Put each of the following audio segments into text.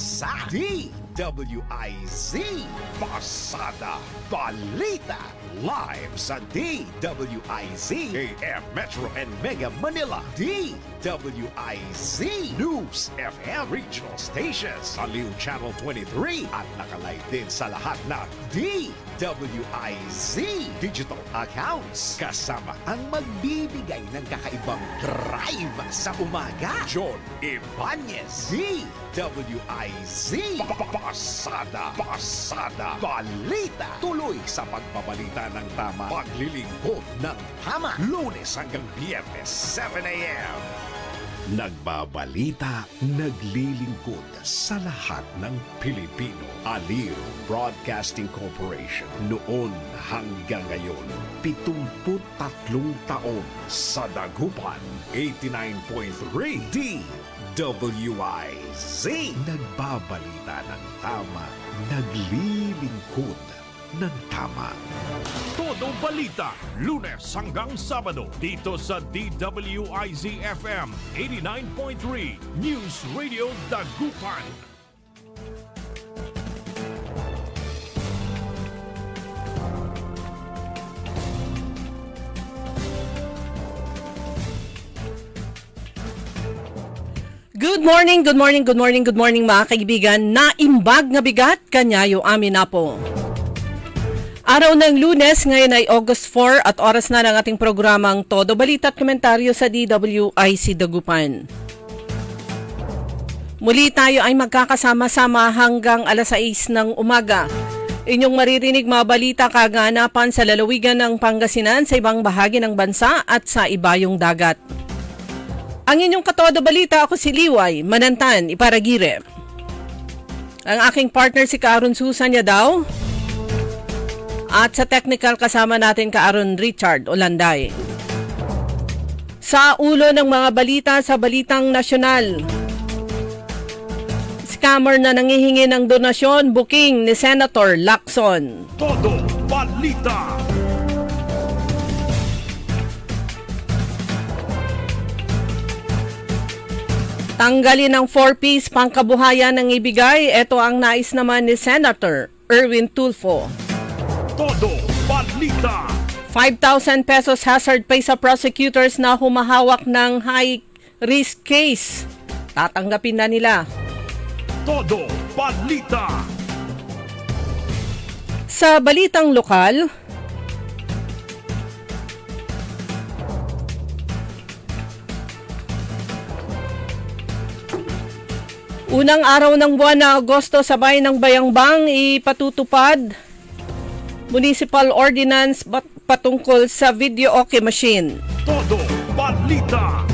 sa DWIZ Pasada Balita live sa DWIZ AM Metro and Mega Manila, DWIZ News FM Regional Stations, Aliw Channel 23 at nakalive din sa lahat ng DWIZ digital accounts kasama ang magbibigay ng kakaibang drive sa umaga, John Ibanez. DWIZ Pasada Balita, tuloy sa pagbabalita ng tama, paglilingkod ng tama, Lunes hanggang Biyernes 7 a.m. Nagbabalita, naglilingkod sa lahat ng Pilipino. Aliw Broadcasting Corporation, noon hanggang ngayon, 73 taon sa dagupan, 89.3 DWIZ. Nagbabalita ng tama, naglilingkod ng tama. Todo balita, Lunes hanggang Sabado, dito sa DWIZ-FM 89.3 News Radio Dagupan. Good morning mga kaibigan. Naimbag nga bigat kanyayo amin na po. Araw ng Lunes, ngayon ay August 4 at oras na ng ating programang Todo Balita at Komentaryo sa DWIZ Dagupan. Muli tayo ay magkakasama-sama hanggang alas 6 ng umaga. Inyong maririnig mga balita kaganapan sa lalawigan ng Pangasinan, sa ibang bahagi ng bansa at sa ibayong dagat. Ang inyong katodo balita, ako si Liway Manantan Iparagire. Ang aking partner si Kaaron Susan Yadaw. At sa technical kasama natin Kaaron Richard Olanday. Sa ulo ng mga balita sa Balitang Nasyonal. Scammer na nangihingi ng donasyon, booking ni Senator Lacson. Todo balita. Tanggalin ang 4-piece pangkabuhayan ng ibigay. Ito ang nais naman ni Senator Erwin Tulfo. Todo balita. 5,000 pesos hazard pay sa prosecutors na humahawak ng high-risk case. Tatanggapin na nila. Todo balita. Sa balitang lokal, unang araw ng buwan na Agosto, sabay ng Bayangbang ipatutupad Municipal Ordinance patungkol sa video okay machine. Todo balita.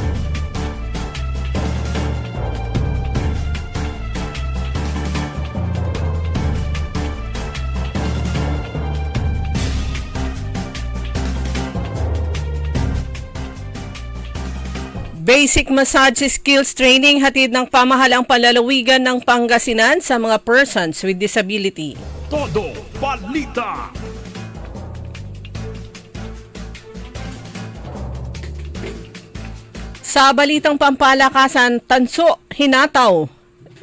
Basic massage skills training hatid ng pamahalang panlalawigan ng Pangasinan sa mga persons with disability. Todo balita. Sa balitang pampalakasan, tanso hinataw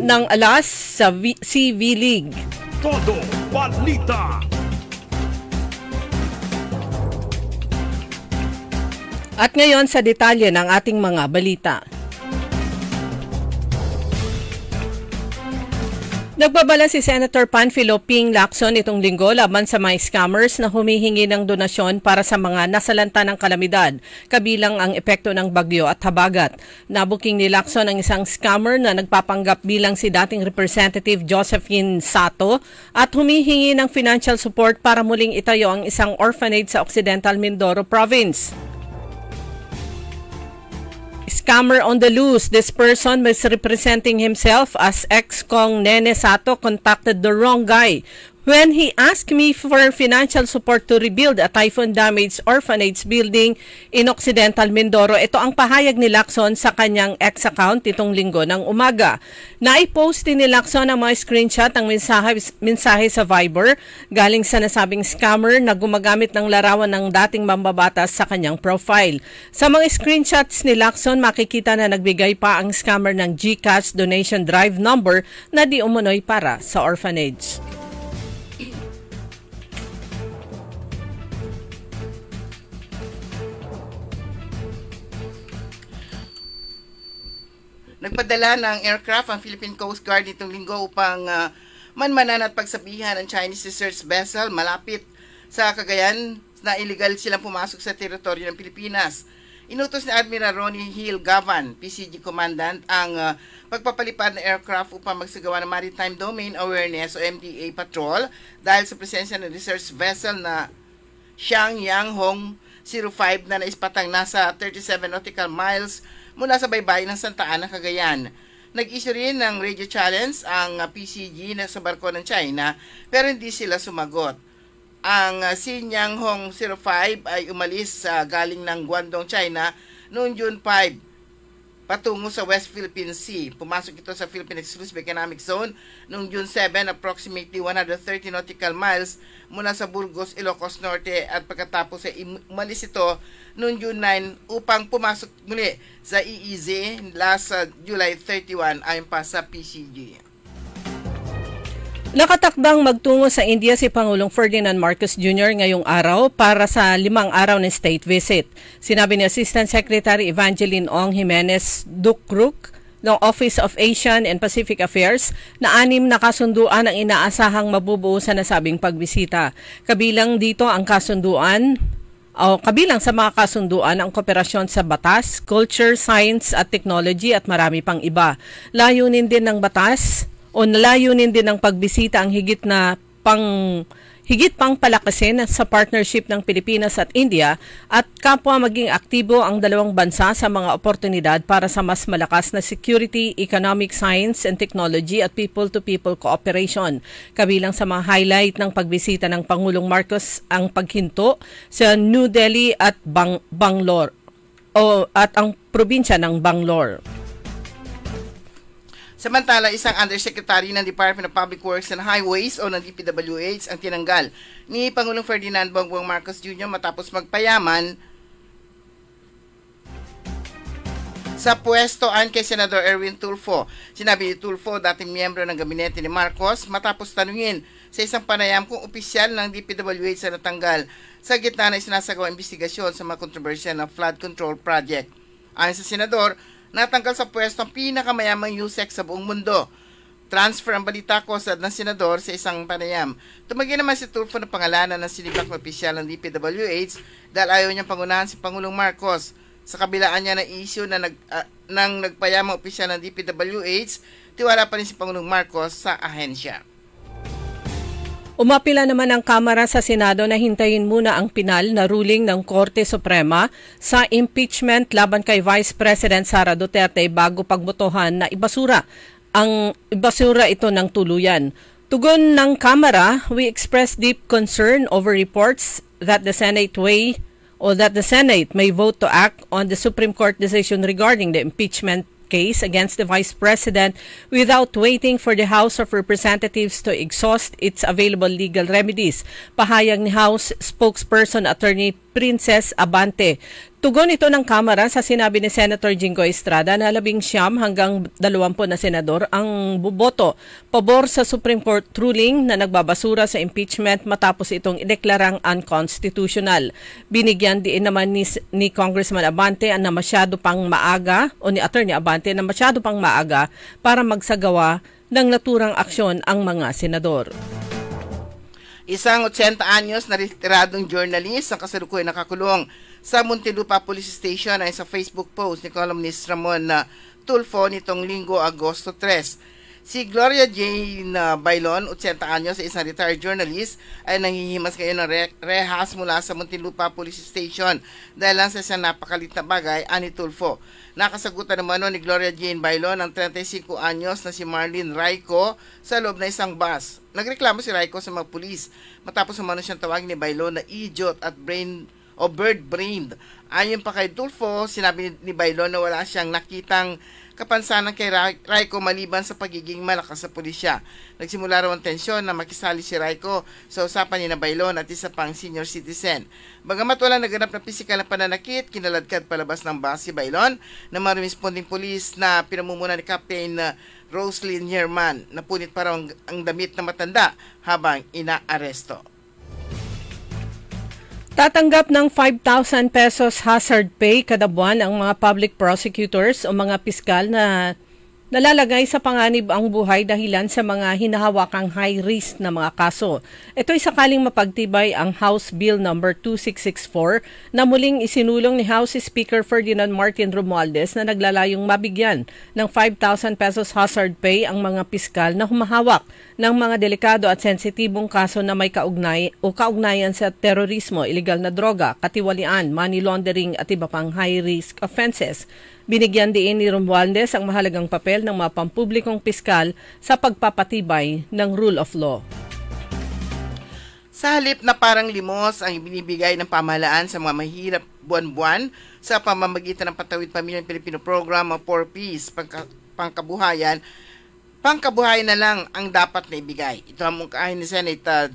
ng alas sa CV League. Todo balita. At ngayon sa detalye ng ating mga balita. Nagbabala si Senator Panfilo Ping Lacson itong linggo laban sa mga scammers na humihingi ng donasyon para sa mga nasalanta ng kalamidad, kabilang ang epekto ng bagyo at habagat. Nabuking ni Lacson ang isang scammer na nagpapanggap bilang si dating Representative Josephine Sato at humihingi ng financial support para muling itayo ang isang orphanage sa Occidental Mindoro Province. Scammer on the loose. This person misrepresenting himself as ex-Kong Nene Sato contacted the wrong guy when he asked me for financial support to rebuild a typhoon-damaged orphanage building in Occidental Mindoro. Ito ang pahayag ni Lacson sa kanyang X-account itong linggo ng umaga. Naipost din ni Lacson ang mga screenshot ng mensahe sa Viber galing sa nasabing scammer na gumagamit ng larawan ng dating mambabatas sa kanyang profile. Sa mga screenshots ni Lacson, makikita na nagbigay pa ang scammer ng GCash donation drive number na di umunoy para sa orphanage. Nagpadala ng aircraft ang Philippine Coast Guard nitong linggo upang manmanan at pagsabihan ang Chinese research vessel malapit sa Cagayan na illegal silang pumasok sa teritoryo ng Pilipinas. Inutos ni Admiral Ronnie Hill Gavan, PCG Commandant, ang pagpapalipad ng aircraft upang magsagawa ng Maritime Domain Awareness o MDA patrol dahil sa presensya ng research vessel na Xiangyang Hong 05 na naispatang nasa 37 nautical miles mula sa baybayin ng Santa Ana, Cagayan. Nag-issue rin ng radio challenge ang PCG na sa barko ng China pero hindi sila sumagot. Ang Xinyang Hong 05 ay umalis galing ng Guangdong, China noong June 5 patungo sa West Philippine Sea. Pumasok ito sa Philippine Exclusive Economic Zone noong June 7, approximately 130 nautical miles mula sa Burgos, Ilocos Norte, at pagkatapos ay umalis ito noong June 9 upang pumasok muli sa EEZ last July 31 ayon pa sa PCG. Nakatakdang magtungo sa India si Pangulong Ferdinand Marcos Jr. ngayong araw para sa 5 araw na state visit. Sinabi ni Assistant Secretary Evangeline Ong Jimenez Dukruk ng Office of Asian and Pacific Affairs na 6 na kasunduan ang inaasahang mabubuo sa nasabing pagbisita. Kabilang sa mga kasunduan ang kooperasyon sa batas, culture, science at technology at marami pang iba. Layunin din ng pagbisita ang higit pang palakasin sa partnership ng Pilipinas at India at kapwa maging aktibo ang dalawang bansa sa mga oportunidad para sa mas malakas na security, economic, science and technology at people-to-people cooperation. Kabilang sa mga highlight ng pagbisita ng Pangulong Marcos ang paghinto sa New Delhi at Bangalore at ang probinsya ng Bangalore. Samantala, isang undersecretary ng Department of Public Works and Highways o ng DPWH ang tinanggal ni Pangulong Ferdinand Bongbong Marcos Jr. matapos magpayaman sa pwesto ayon kay Senador Erwin Tulfo. Sinabi ni Tulfo, dating miyembro ng gabinete ni Marcos, matapos tanungin sa isang panayam kung opisyal ng DPWH na natanggal sa gitna na isinasagawa investigasyon sa mga kontrobersyal na flood control project. Ayon sa Senador, natanggal sa pwesto ang pinakamayamang USEC sa buong mundo. Transfer ang balita ko sa ng senador sa isang panayam. Tumagi naman si Tulfo na pangalanan ng sinibak na opisyal ng DPWH dahil ayaw niyang pangunahan si Pangulong Marcos. Sa kabilaan niya ng issue na nagpayamang opisyal ng DPWH, tiwala pa rin si Pangulong Marcos sa ahensya. Umapila naman ang Kamara sa Senado na hintayin muna ang pinal na ruling ng Korte Suprema sa impeachment laban kay Vice President Sara Duterte bago pagbotohan na ibasura ito ng tuluyan. Tugon ng Kamara, we express deep concern over reports that the Senate may vote to act on the Supreme Court decision regarding the impeachment case against the Vice President without waiting for the House of Representatives to exhaust its available legal remedies. Pahayag ni House spokesperson Attorney Princess Abante. Tugon ito ng Kamara sa sinabi ni Senator Jingo Estrada na 19 hanggang 20 na senador ang buboto pabor sa Supreme Court ruling na nagbabasura sa impeachment matapos itong ideklarang unconstitutional. Binigyan din naman ni Congressman Abante na masyado pang maaga o ni Attorney Abante na masyado pang maaga para magsagawa ng naturang aksyon ang mga senador. Isang 80 anyos na retiradong journalist ang kasalukuyan nakakulong sa Muntinlupa Police Station ayon sa Facebook post ni columnist Ramon Tulfo nitong linggo, Agosto 3. Si Gloria Jane Bailon, 80 anyos, isang retired journalist, ay nanghihimas ngayon ng rehas mula sa Muntinlupa Police Station dahil lang sa isang napakalit na bagay, ani Tulfo. Nakasagutan naman ni Gloria Jane Bailon ang 35 anyos na si Marlene Raico sa loob na isang bus. Nagreklamo si Raico sa mga pulis matapos umano siyang tawagin ni Bailon na idiot at bird-brained. Ayon pa kay Tulfo, sinabi ni Bailon na wala siyang nakitang kapansanan kay Raico maliban sa pagiging malakas sa pulisya. Nagsimula raw ang tensyon na makisali si Raico sa usapan ni Bailon at isa pang senior citizen. Bagamat wala naganap na pisikal na pananakit, kinaladkad palabas ng bus si Bailon na mga responding police na pinamumunan ni Captain Roslyn Herman. Napunit pa raw ang damit na matanda habang inaaresto. Tatanggap ng 5,000 pesos hazard pay kada buwan ang mga public prosecutors o mga piskal na nalalagay sa panganib ang buhay dahilan sa mga hinahawakang high-risk na mga kaso. Ito'y sakaling mapagtibay ang House Bill No. 2664 na muling isinulong ni House Speaker Ferdinand Martin Romualdez na naglalayong mabigyan ng 5,000 pesos hazard pay ang mga piskal na humahawak ng mga delikado at sensitibong kaso na may kaugnayan sa terorismo, iligal na droga, katiwalian, money laundering at iba pang high-risk offenses. Binigyan din ni Romualdez ang mahalagang papel ng mga pampublikong piskal sa pagpapatibay ng rule of law. Sa halip na parang limos ang binibigay ng pamahalaan sa mga mahirap buwan-buwan sa pamamagitan ng Patawid Pamilyang Pilipino Program o 4Ps, pangkabuhayan na lang ang dapat na ibigay. Ito ang mungkahin ni Senate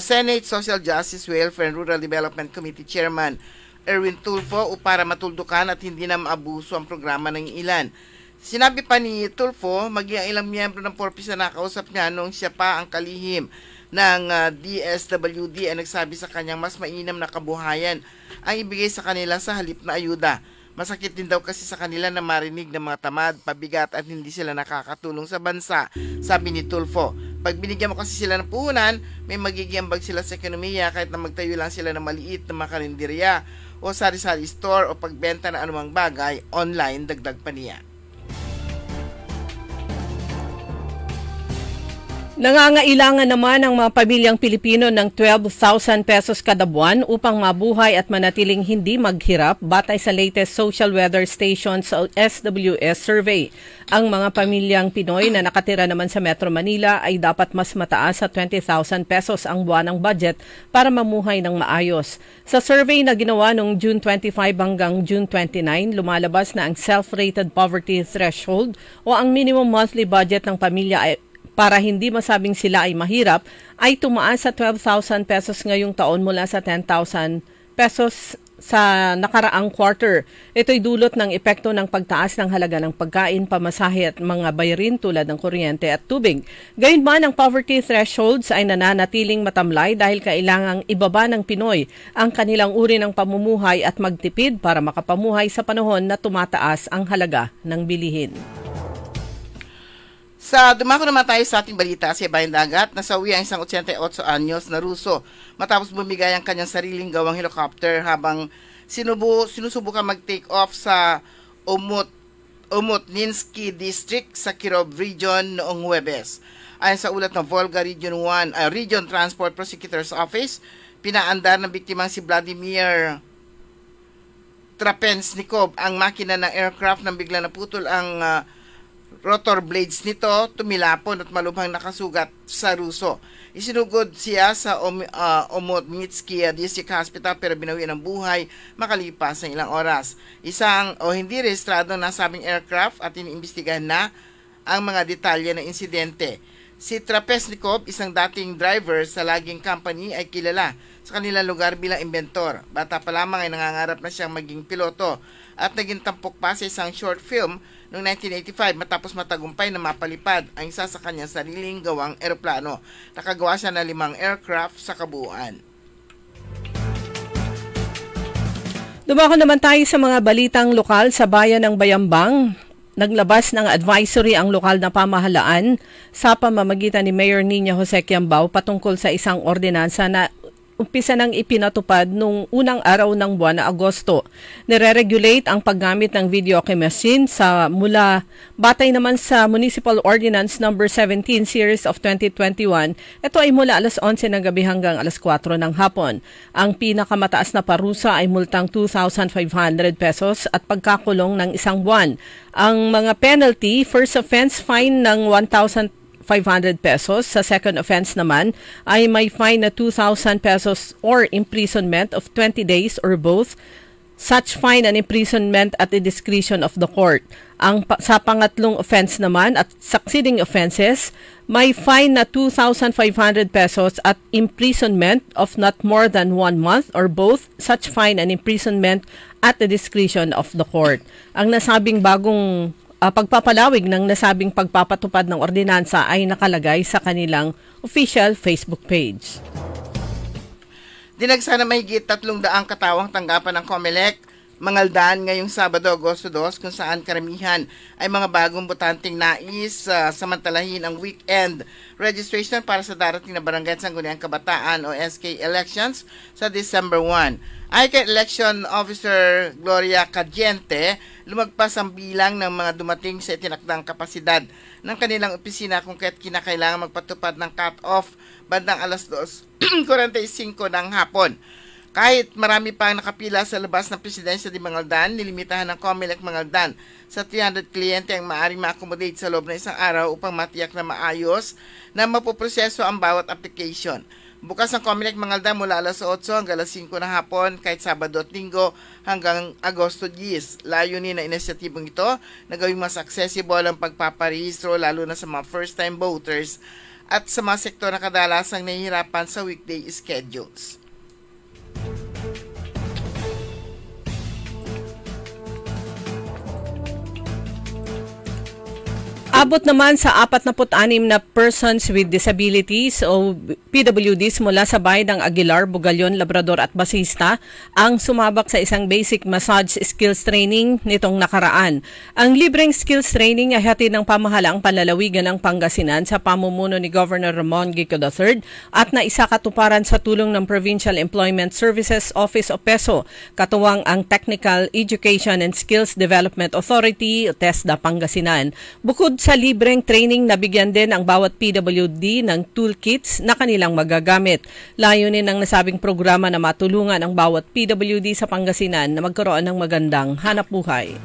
Senate Social Justice, Welfare and Rural Development Committee Chairman Erwin Tulfo para matuldukan at hindi na maabuso ang programa ng ilan. Sinabi pa ni Tulfo, maging ilang miyembro ng 4Ps na nakausap niya noong siya pa ang kalihim ng DSWD ay nagsabi sa kanyang mas mainam na kabuhayan ang ibigay sa kanila sa halip na ayuda. Masakit din daw kasi sa kanila na marinig ng mga tamad, pabigat at hindi sila nakakatulong sa bansa, sabi ni Tulfo. Pag binigyan mo kasi sila ng puhunan, may magiging ambag sila sa ekonomiya kahit na magtayo lang sila ng maliit na mga karinderya o sari-sari store o pagbenta ng anumang bagay online, dagdag pa niya. Nangangailangan naman ang mga pamilyang Pilipino ng 12,000 pesos kada buwan upang mabuhay at manatiling hindi maghirap batay sa latest Social Weather Station sa SWS survey. Ang mga pamilyang Pinoy na nakatira naman sa Metro Manila ay dapat mas mataas sa 20,000 pesos ang buwanang budget para mamuhay ng maayos. Sa survey na ginawa noong June 25 hanggang June 29, lumalabas na ang self-rated poverty threshold o ang minimum monthly budget ng pamilya ay para hindi masabing sila ay mahirap, ay tumaas sa 12,000 pesos ngayong taon mula sa 10,000 pesos sa nakaraang quarter. Ito'y dulot ng epekto ng pagtaas ng halaga ng pagkain, pamasahe at mga bayarin tulad ng kuryente at tubig. Gayunman, ang poverty thresholds ay nananatiling matamlay dahil kailangang ibaba ng Pinoy ang kanilang uri ng pamumuhay at magtipid para makapamuhay sa panahon na tumataas ang halaga ng bilihin. Dumako naman tayo sa ating balita sa Ibayong Dagat. Nasawi ang isang 88 anyos na Ruso matapos bumigay ang kanyang sariling gawang helicopter habang sinusubukan mag-take off sa Omotninsky District sa Kirov Region noong Huwebes. Ayon sa ulat ng Volga Region Transport Prosecutor's Office, pinaandar ng biktimang si Vladimir Trapensnikov ang makina ng aircraft nang bigla naputol ang rotor blades nito, tumilapon at malubhang nakasugat sa Ruso. Isinugod siya sa Omotnitsky District Hospital pero binawian ng buhay makalipas ng ilang oras. Isang hindi rehistrado na sabing aircraft at iniimbestigahan na ang mga detalye ng insidente. Si Trapesnikov, isang dating driver sa laging company, ay kilala sa kanilang lugar bilang inventor. Bata pa lamang ay nangangarap na siyang maging piloto at naging tampok pa sa isang short film noong 1985 matapos matagumpay na mapalipad ang isa sa kanyang sariling gawang eroplano. Nakagawa siya ng 5 aircraft sa kabuuan. Dumako naman tayo sa mga balitang lokal sa bayan ng Bayambang. Naglabas ng advisory ang lokal na pamahalaan sa pamamagitan ni Mayor Nina Jose Quiambao patungkol sa isang ordinansa na umpisa nang ipinatupad nung unang araw ng buwan na Agosto. Nire-regulate ang paggamit ng videoke machine batay naman sa Municipal Ordinance No. 17 Series of 2021. Ito ay mula alas 11 ng gabi hanggang alas 4 ng hapon. Ang pinakamataas na parusa ay multang 2,500 pesos at pagkakulong ng 1 buwan. Ang mga penalty, first offense fine ng 1,500 pesos. Sa second offense naman ay may fine na 2,000 pesos or imprisonment of 20 days or both. Such fine and imprisonment at the discretion of the court. Sa pangatlong offense naman at succeeding offenses, may fine na 2,500 pesos at imprisonment of not more than 1 month or both. Such fine and imprisonment at the discretion of the court. Ang nasabing bagong pagpapalawig ng nasabing pagpapatupad ng ordinansa ay nakalagay sa kanilang official Facebook page. Dinagsa na mahigit 300 katawang tanggapan ng COMELEC, Mangaldan ngayong Sabado, Agosto 2, kung saan karamihan ay mga bagong botanteng nais samantalahin ang weekend registration para sa darating na Barangay Sangguniang Kabataan o SK elections sa December 1. Ay kay Election Officer Gloria Cadiente, lumagpas ang bilang ng mga dumating sa itinakdang kapasidad ng kanilang opisina kung kaya't kinakailangan magpatupad ng cut-off bandang alas 2:45 ng hapon. Kahit marami pang nakapila sa labas ng Presidensya di Mangaldan, nilimitahan ng COMELEC Mangaldan sa 300 kliyente ang maaaring ma-accommodate sa loob ng isang araw upang matiyak na maayos na mapoproseso ang bawat application. Bukas ang COMELEC Mangaldan mula alas 8 hanggang alas 5 ng hapon kahit Sabado at Linggo hanggang Agosto 10. Layunin na inisyatibong ito na gawing mas accessible ang pagpaparehistro lalo na sa mga first-time voters at sa mga sektor na kadalasang nahihirapan sa weekday schedules. Abot naman sa 46 na persons with disabilities o PWDs mula sa bayan ng Aguilar, Bugalyon, Labrador at Basista ang sumabak sa isang basic massage skills training nitong nakaraan. Ang libreng skills training ay hatid ng pamahalaang panlalawigan ng Pangasinan sa pamumuno ni Governor Ramon Gico III at naisakatuparan sa tulong ng Provincial Employment Services Office o PESO, katuwang ang Technical Education and Skills Development Authority o TESDA Pangasinan. Bukod sa libreng training, nabigyan din ang bawat PWD ng toolkits na kanilang magagamit. Layunin ng nasabing programa na matulungan ang bawat PWD sa Pangasinan na magkaroon ng magandang hanapbuhay.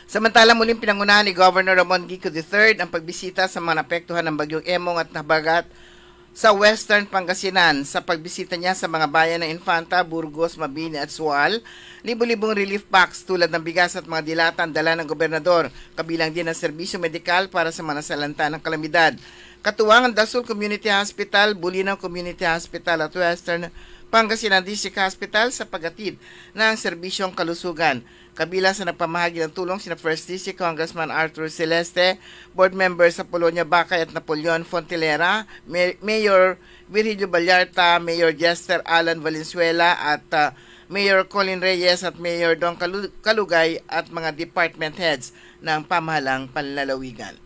Samantala muling pinangunahan ni Governor Ramon Gico III ang pagbisita sa mga napektuhan ng Bagyong Emong at Nabagat sa Western Pangasinan. Sa pagbisita niya sa mga bayan ng Infanta, Burgos, Mabini at Sual, libo-libong relief packs tulad ng bigas at mga dilata ang dala ng gobernador, kabilang din ang serbisyo medikal para sa mga nasalanta ng kalamidad. Katuwang ang Dasul Community Hospital, Bulinaw Community Hospital at Western Pangasinan District Hospital sa paghatid ng serbisyong kalusugan. Kabila sa nagpamahagi ng tulong sina First District Congressman Arthur Celeste, board members sa Polonia Bacay at Napoleon Fontelera, Mayor Virgilio Ballarta, Mayor Jester Alan Valenzuela at Mayor Colin Reyes at Mayor Don Kalugay at mga department heads ng pamahalang panlalawigan.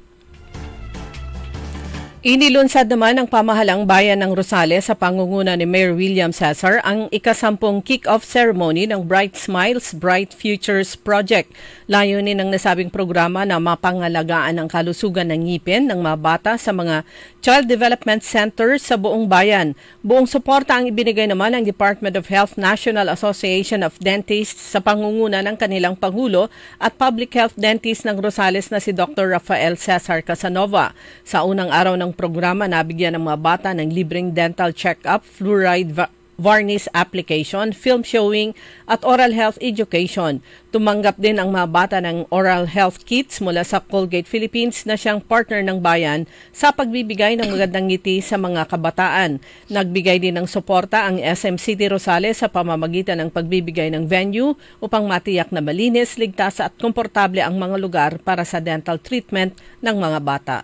Inilunsad naman ng pamahalang bayan ng Rosales sa pangunguna ni Mayor William Cesar ang ika-10 kick-off ceremony ng Bright Smiles, Bright Futures Project. Layunin ng nasabing programa na mapangalagaan ang kalusugan ng ngipin ng mga bata sa mga Child Development Centers sa buong bayan. Buong suporta ang ibinigay naman ng Department of Health National Association of Dentists sa pangunguna ng kanilang Pangulo at Public Health Dentist ng Rosales na si Dr. Rafael Cesar Casanova. Sa unang araw ng programa, nabigyan ng mga bata ng libreng dental check-up, fluoride varnish application, film showing at oral health education. Tumanggap din ang mga bata ng oral health kits mula sa Colgate Philippines na siyang partner ng bayan sa pagbibigay ng magandang ngiti sa mga kabataan. Nagbigay din ng suporta ang SM City Rosales sa pamamagitan ng pagbibigay ng venue upang matiyak na malinis, ligtas at komportable ang mga lugar para sa dental treatment ng mga bata.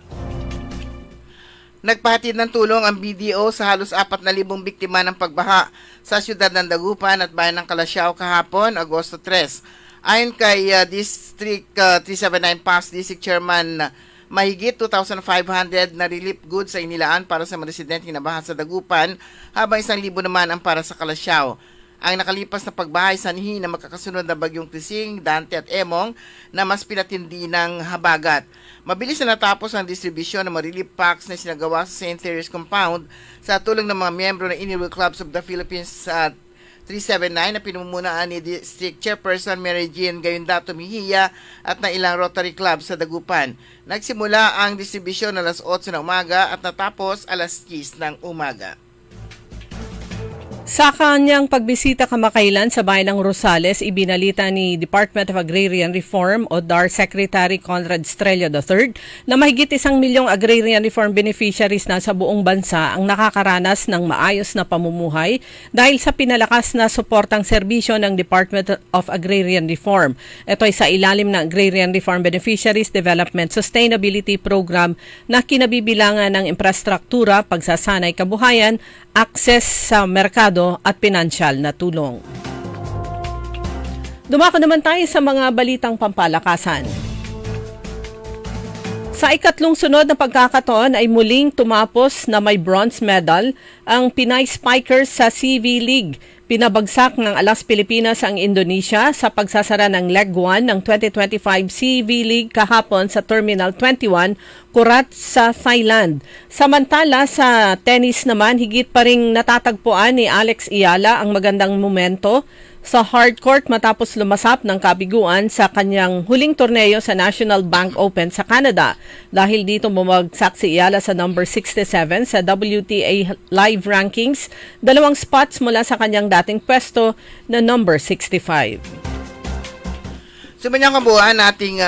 Nagpahatid ng tulong ang BDO sa halos 4,000 biktima ng pagbaha sa siyudad ng Dagupan at bayan ng Calasiao kahapon, Agosto 3. Ayon kay District 379 Past District Chairman Mahigit 2,500 na relief goods ay inilaan para sa mga residente na baha sa Dagupan, habang 1,000 naman ang para sa Calasiao. Ang nakalipas na pagbahay sanhi na magkakasunod na bagyong Tising, Dante at Emong na mas pinatindi ng habagat. Mabilis na natapos ang distribusyon ng mga relief packs na sinagawa sa St. There's Compound sa tulong ng mga miyembro ng Inner Wheel Clubs of the Philippines sa 379 na pinumumunaan ni District Chairperson Mary Jean Gayunda Tumihiya at ng ilang Rotary Club sa Dagupan. Nagsimula ang distribusyon alas 8 ng umaga at natapos alas 10 ng umaga. Sa kanyang pagbisita kamakailan sa bayan ng Rosales, ibinalita ni Department of Agrarian Reform o DAR Secretary Conrad Estrella III na mahigit 1 milyong agrarian reform beneficiaries na sa buong bansa ang nakakaranas ng maayos na pamumuhay dahil sa pinalakas na suportang serbisyo ng Department of Agrarian Reform. Ito ay sa ilalim ng Agrarian Reform Beneficiaries Development Sustainability Program na kinabibilangan ng infrastruktura, pagsasanay kabuhayan, access sa merkado at pinansyal na tulong. Dumako naman tayo sa mga balitang pampalakasan. Sa ikatlong sunod na pagkakataon ay muling tumapos na may bronze medal ang Pinay Spikers sa CV League. Pinabagsak ng Alas Pilipinas ang Indonesia sa pagsasara ng Leg 1 ng 2025 CV League kahapon sa Terminal 21, Kurat sa Thailand. Samantala sa tennis naman, higit pa ring natatagpuan ni Alex Iyala ang magandang momento sa hardcourt matapos lumasap ng kabiguan sa kanyang huling torneo sa National Bank Open sa Canada. Dahil dito bumagsak si Iyala sa number 67 sa WTA Live Rankings, 2 spots mula sa kanyang dating pwesto na number 65. Sumanyang kabuuan nating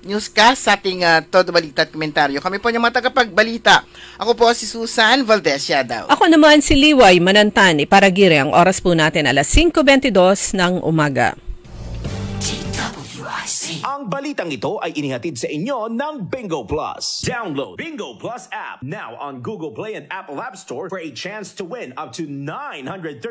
newscast sa ating Todo Balita at Komentaryo. Kami po yung mga tagapagbalita. Ako po si Susan Valdez Yadaw. Ako naman si Liway Manantan. Iparagiri ang oras po natin alas 5:22 ng umaga. Ang balitang ito ay inihatid sa inyo ng Bingo Plus. Download Bingo Plus app now on Google Play and Apple App Store for a chance to win up to 935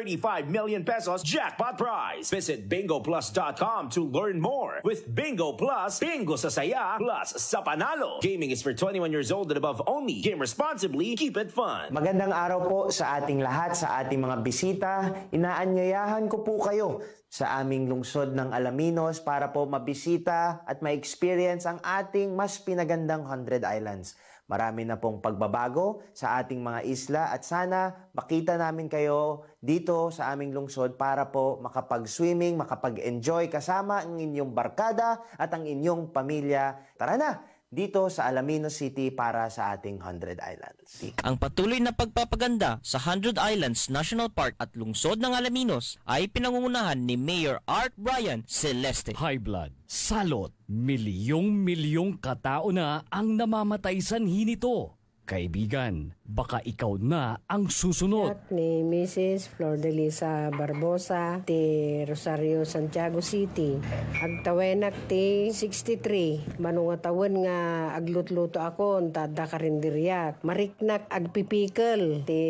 million pesos jackpot prize. Visit bingoplus.com to learn more. With Bingo Plus, bingo sa saya plus sa panalo. Gaming is for 21 years old and above only. Game responsibly, keep it fun. Magandang araw po sa ating lahat, sa ating mga bisita. Inaanyayahan ko po kayo sa aming lungsod ng Alaminos para po mabisita at ma-experience ang ating mas pinagandang 100 Islands. Marami na pong pagbabago sa ating mga isla at sana makita namin kayo dito sa aming lungsod para po makapag-swimming, makapag-enjoy kasama ang inyong barkada at ang inyong pamilya. Tara na! Dito sa Alaminos City para sa ating 100 Islands. Ang patuloy na pagpapaganda sa 100 Islands National Park at lungsod ng Alaminos ay pinangungunahan ni Mayor Art Brian Celeste. High blood, salot, milyong-milyong katao na ang namamatay sanhi nito. Kaibigan, baka ikaw na ang susunod. At ni Mrs. Flor de Lisa Barbosa, ti Rosario, Santiago City. Agtawenak ti 63. Manungatawan nga aglutluto ako, tada karindiriyak. Mariknak agpipikal. Ti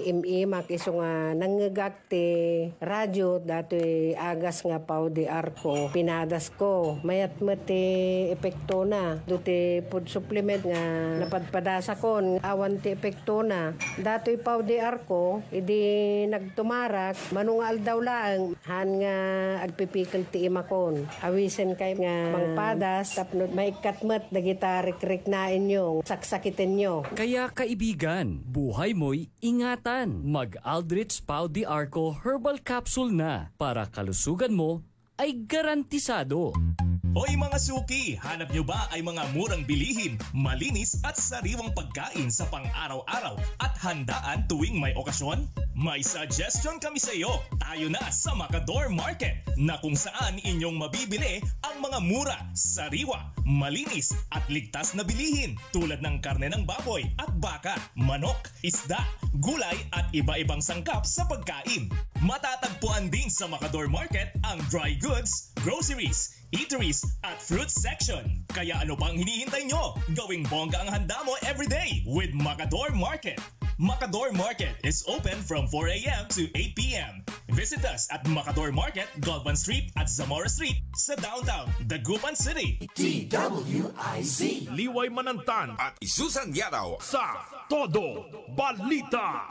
imimak iso nga nangagak ti radyo, dato'y agas nga pao di arko. Pinadas ko. Mayat ti epekto na. Do'ti food supplement nga napadpadasa ko. Awan ti epekto na. Dato'y pao di arko, idi nagtumarak, manungal daw lang, han nga agpipikal ti imakon. Awisen kay nga mangpadas, tapno maikatmat, dagita rik-rik na inyo, saksakitin nyo. Kaya kaibigan, buhay mo'y ingatan. Mag-Aldrich Pau di Arco Herbal Capsule na para kalusugan mo ay garantisado. Hoy mga suki, hanap nyo ba ay mga murang bilihin, malinis at sariwang pagkain sa pang-araw-araw at handaan tuwing may okasyon? May suggestion kami sa iyo. Tayo na sa Macador Market na kung saan inyong mabibili ang mga mura, sariwa, malinis at ligtas na bilihin tulad ng karne ng baboy at baka, manok, isda, gulay at iba-ibang sangkap sa pagkain. Matatagpuan din sa Macador Market ang dry goods, groceries, eateries at fruit section. Kaya ano pang hinihintay nyo? Gawing bongga ang handa mo everyday with Macador Market. Macador Market is open from 4 a.m. to 8 p.m. Visit us at Macador Market, Galvan Street at Zamora Street sa downtown Dagupan City. DWIZ Liway Manantan at Susan Yadaw sa Todo Balita.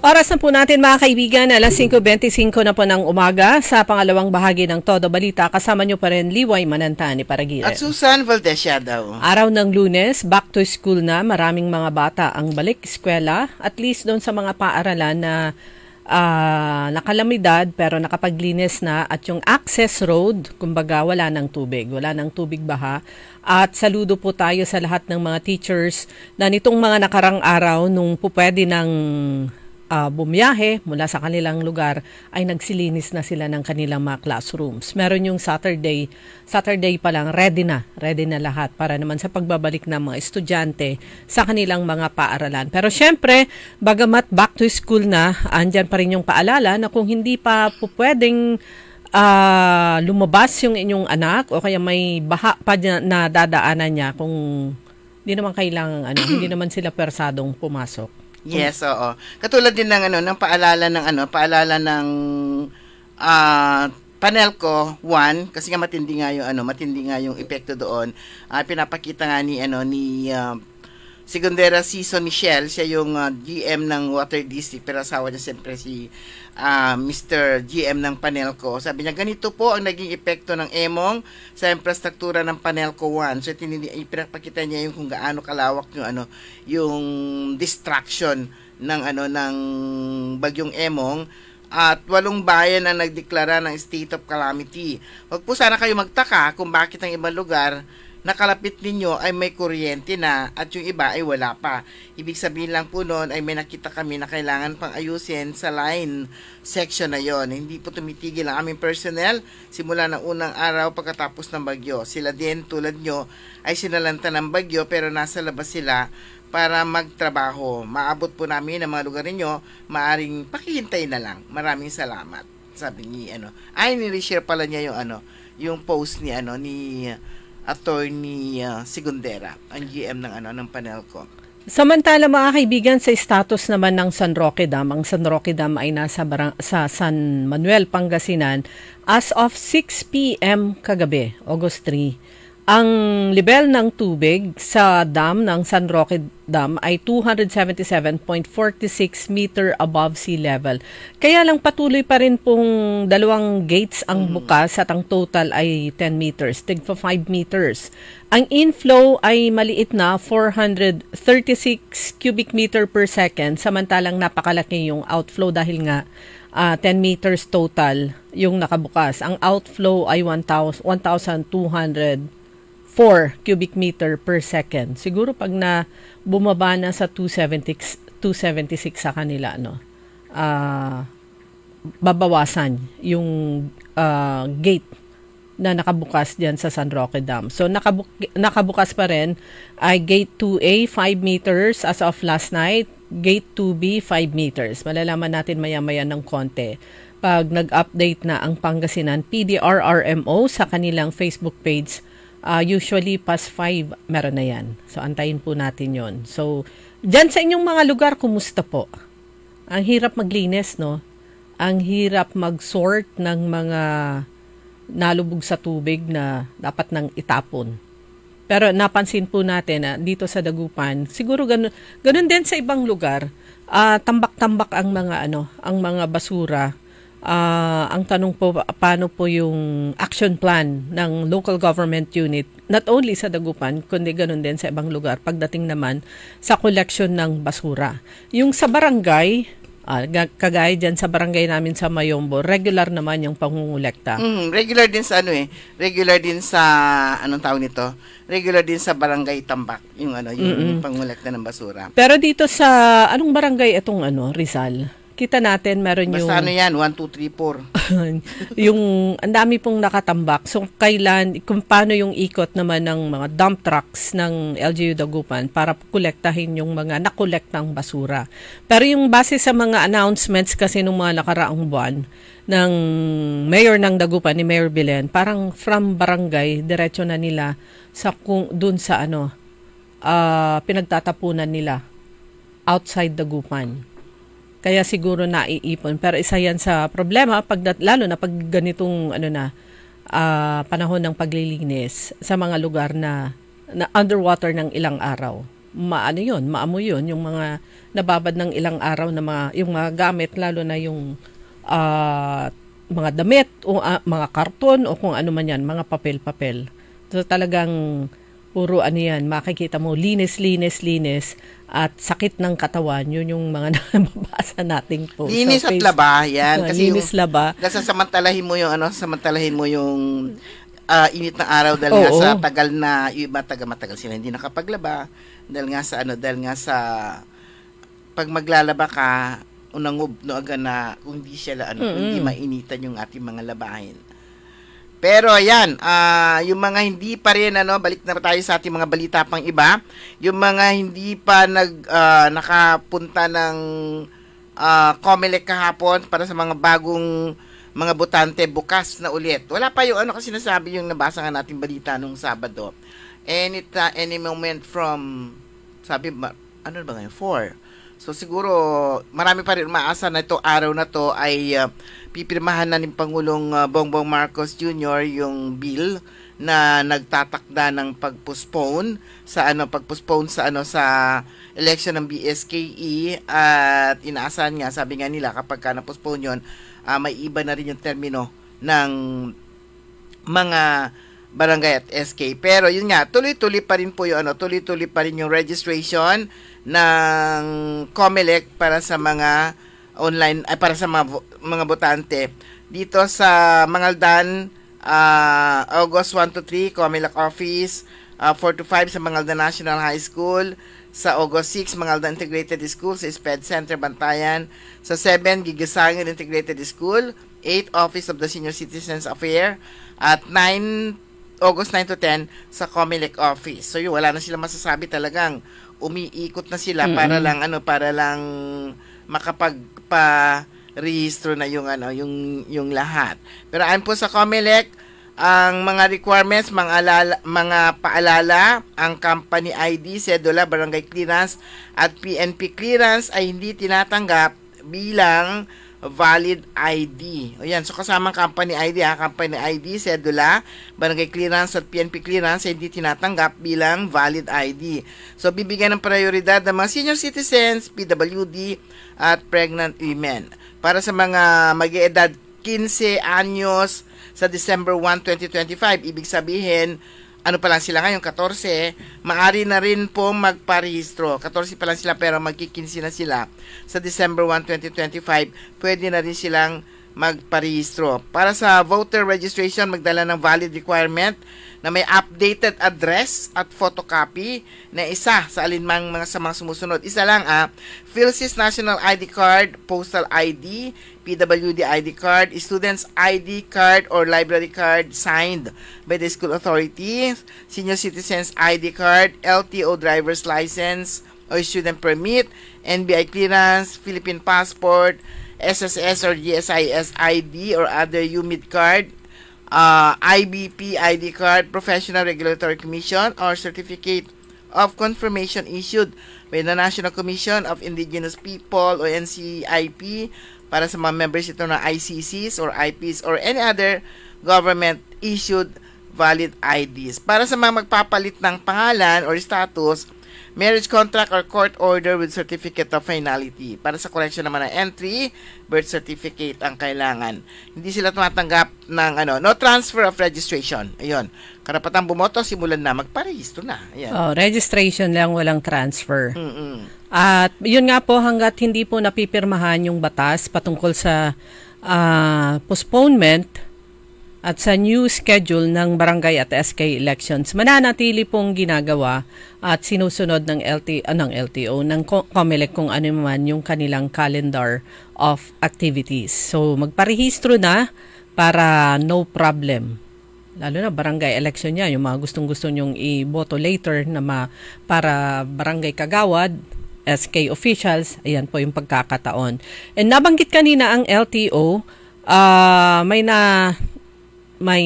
Oras na po natin mga kaibigan, alas 5:25 na po ng umaga sa pangalawang bahagi ng Todo Balita. Kasama nyo pa rin Liway Manantan ni Paragiren. At Susan Valdez daw. Araw ng Lunes, back to school na. Maraming mga bata ang balik eskwela. At least doon sa mga paaralan na nakalamidad pero nakapaglinis na. At yung access road, kumbaga wala ng tubig. Wala ng tubig baha. At saludo po tayo sa lahat ng mga teachers na nitong mga nakarang araw nung pupwede ng bumiyahe mula sa kanilang lugar ay nagsilinis na sila ng kanilang mga classrooms. Meron yung Saturday pa lang, ready na lahat para naman sa pagbabalik ng mga estudyante sa kanilang mga paaralan. Pero syempre, bagamat back to school na, andyan pa rin yung paalala na kung hindi pa pwedeng lumabas yung inyong anak o kaya may baha pa na dadaanan niya kung hindi naman kailangan hindi naman sila persadong pumasok. Yes, oo. Katulad din ng paalala ng Panelco 1 kasi nga matindi nga yung epekto doon. Pinapakita nga ni Segundera Season Michelle, siya yung GM ng Water District, pero asawa niya siyempre si Mr. GM ng Panelco. Sabi niya, ganito po ang naging epekto ng emong sa infrastruktura ng Panelco 1. So, ipinapakita niya yung kung gaano kalawak yung distraction ng bagyong emong. At 8 bayan ang nagdeklara ng state of calamity. Huwag po sana kayo magtaka kung bakit ang ibang lugar nakalapit ninyo ay may kuryente na at yung iba ay wala pa. Ibig sabihin lang po noon ay may nakita kami na kailangan pang ayusin sa line section na yon. Hindi po tumitigil ang aming personnel simula ng unang araw pagkatapos ng bagyo. Sila din tulad nyo ay sinalanta ng bagyo pero nasa labas sila para magtrabaho. Maabot po namin ang mga lugar ninyo, maaring pakihintay na lang. Maraming salamat. Sabi ni ni-reshare pala niya yung post ni Attorney Segundera, ang GM ng Panelco. Samantala mga kaibigan, sa status naman ng San Roque Dam, ang San Roque Dam ay nasa sa San Manuel, Pangasinan as of 6 p.m. kagabi, August 3. Ang level ng tubig sa dam ng San Roque Dam ay 277.46 meter above sea level. Kaya lang patuloy pa rin pong 2 gates ang bukas at ang total ay 10 meters, tig 5 meters. Ang inflow ay maliit na 436 cubic meter per second, samantalang napakalaki yung outflow dahil nga 10 meters total yung nakabukas. Ang outflow ay 1,204 cubic meter per second. Siguro pag bumaba na sa 276 sa kanila, babawasan yung gate na nakabukas diyan sa San Roque Dam. So nakabukas pa rin ay Gate 2A 5 meters as of last night, Gate 2B 5 meters. Malalaman natin maya-maya ng konti pag nag-update na ang Pangasinan PDRRMO sa kanilang Facebook page. Usually past 5 meron na yan. So antayin po natin yon. So dyan sa inyong mga lugar, kumusta po? Ang hirap maglinis, no? Ang hirap mag-sort ng mga nalubog sa tubig na dapat nang itapon. Pero napansin po natin na dito sa Dagupan, siguro ganun din sa ibang lugar, tambak-tambak ang mga basura. Ang tanong po, paano po yung action plan ng local government unit, not only sa Dagupan, kundi ganun din sa ibang lugar, pagdating naman sa collection ng basura. Yung sa barangay, kagaya dyan sa barangay namin sa Mayombo, regular naman yung pangungulekta. Regular din sa regular din sa, anong tawag nito? Regular din sa barangay Tambak, yung pangungulekta ng basura. Pero dito sa, anong barangay itong Rizal? Kita natin meron yung... Basta yan, 1, 2, 3, 4. Yung, ang dami pong nakatambak. So, kung paano yung ikot naman ng mga dump trucks ng LGU Dagupan para kolektahin yung mga nakolektang basura. Pero yung base sa mga announcements kasi nung mga nakaraang buwan ng mayor ng Dagupan, ni Mayor Belen, parang from barangay, diretso na nila sa dun sa pinagtatapunan nila outside Dagupan. Kaya siguro naiipon. Pero isa yan sa problema, lalo na pag ganitong panahon ng paglilinis sa mga lugar na underwater ng ilang araw. Maamoy yun, yung mga nababad ng ilang araw na yung mga gamit, lalo na yung mga damit o mga karton o kung ano man yan, mga papel-papel. So talagang puro makikita mo, linis at sakit ng katawan, yun yung mga nababasa nating po. Linis at laba, yan. Kasi linis, laba. Kasi samantalahin mo yung init na araw dahil nga sa tagal na, yung matagal sila hindi nakapaglaba, dahil nga sa pag maglalaba ka, unangob no aga na kung hindi sila hindi mainitan yung ating mga labahin. Pero ayan, yung mga hindi pa rin balik na tayo sa ating mga balita pang iba. Yung mga hindi pa nakapunta ng COMELEC kahapon para sa mga bagong mga botante, bukas na ulit. Wala pa yung kasi sinasabi yung nabasa nga nating balita nung Sabado. Any moment from sabi ba ngayon 4. So siguro marami pa rin umaasa na ito araw na to ay pipirmahan na ni Pangulong Bongbong Marcos Jr. yung bill na nagtatakda ng pagpostpone sa sa election ng BSKE, at inaasahan nga, sabi nga nila, kapag na-postpone yun, may iba na rin yung termino ng mga barangay at SK. Pero yun nga, tuloy-tuloy pa rin po yung tuloy-tuloy pa rin yung registration ng COMELEC para sa mga online para sa mga botante dito sa Mangaldan. August 1 to 3 COMELEC office, 4 to 5 sa Mangaldan National High School, sa August 6 Mangaldan Integrated School sa SPED Center Bantayan, sa 7 Gigasangin Integrated School, 8 Office of the Senior Citizens Affairs, at August 9 to 10 sa COMELEC office. So yun, wala na sila masasabi, talagang umiikot na sila para lang makapagpa-rehistro na yung lahat. Pero ayon po sa COMELEC, ang mga requirements, mga paalala, ang company ID, cedula, barangay clearance at PNP clearance ay hindi tinatanggap bilang valid ID. O yan, so kasamang company ID, company ID, cedula, barangay clearance at PNP clearance ay hindi tinatanggap bilang valid ID. So bibigyan ng prioridad ng mga senior citizens, PWD at pregnant women. Para sa mga mag-eedad 15 anyos sa December 1, 2025, ibig sabihin, pa lang sila ngayon, 14, maari na rin po magparehistro. 14 pa lang sila pero magki-15 na sila. Sa December 1, 2025, pwede na rin silang magparehistro. Para sa voter registration, magdala ng valid requirement na may updated address at photocopy na isa sa alinmang mga sumusunod. Isa lang PhilSys National ID Card, Postal ID, PWD ID Card, Student's ID Card or Library Card signed by the school authority, Senior Citizens ID Card, LTO Driver's License or Student Permit, NBI Clearance, Philippine Passport, SSS or GSIS ID or other UMID card, IBP ID card, Professional Regulatory Commission or Certificate of Confirmation issued by the National Commission of Indigenous People o NCIP para sa mga members ito ng ICCs or IPs or any other government issued valid IDs. Para sa mga magpapalit ng pangalan or status, marriage contract or court order with certificate of finality. Para sa correction naman ng entry, birth certificate ang kailangan. Hindi sila tumatanggap ng no transfer of registration. Ayun. Karapatang bumoto, simulan na, magparehistro na. Ayan. Registration lang, walang transfer. At yun nga po, hanggat hindi po napipirmahan yung batas patungkol sa postponement at sa new schedule ng barangay at SK elections, mananatili pong ginagawa at sinusunod ng LTO, ng COMELEC kung ano man yung kanilang calendar of activities. So magparehistro na para no problem. Lalo na barangay election niya, yung mga gustong-gusto nyong i-boto later na para barangay kagawad, SK officials, ayan po yung pagkakataon. And nabanggit kanina ang LTO, may may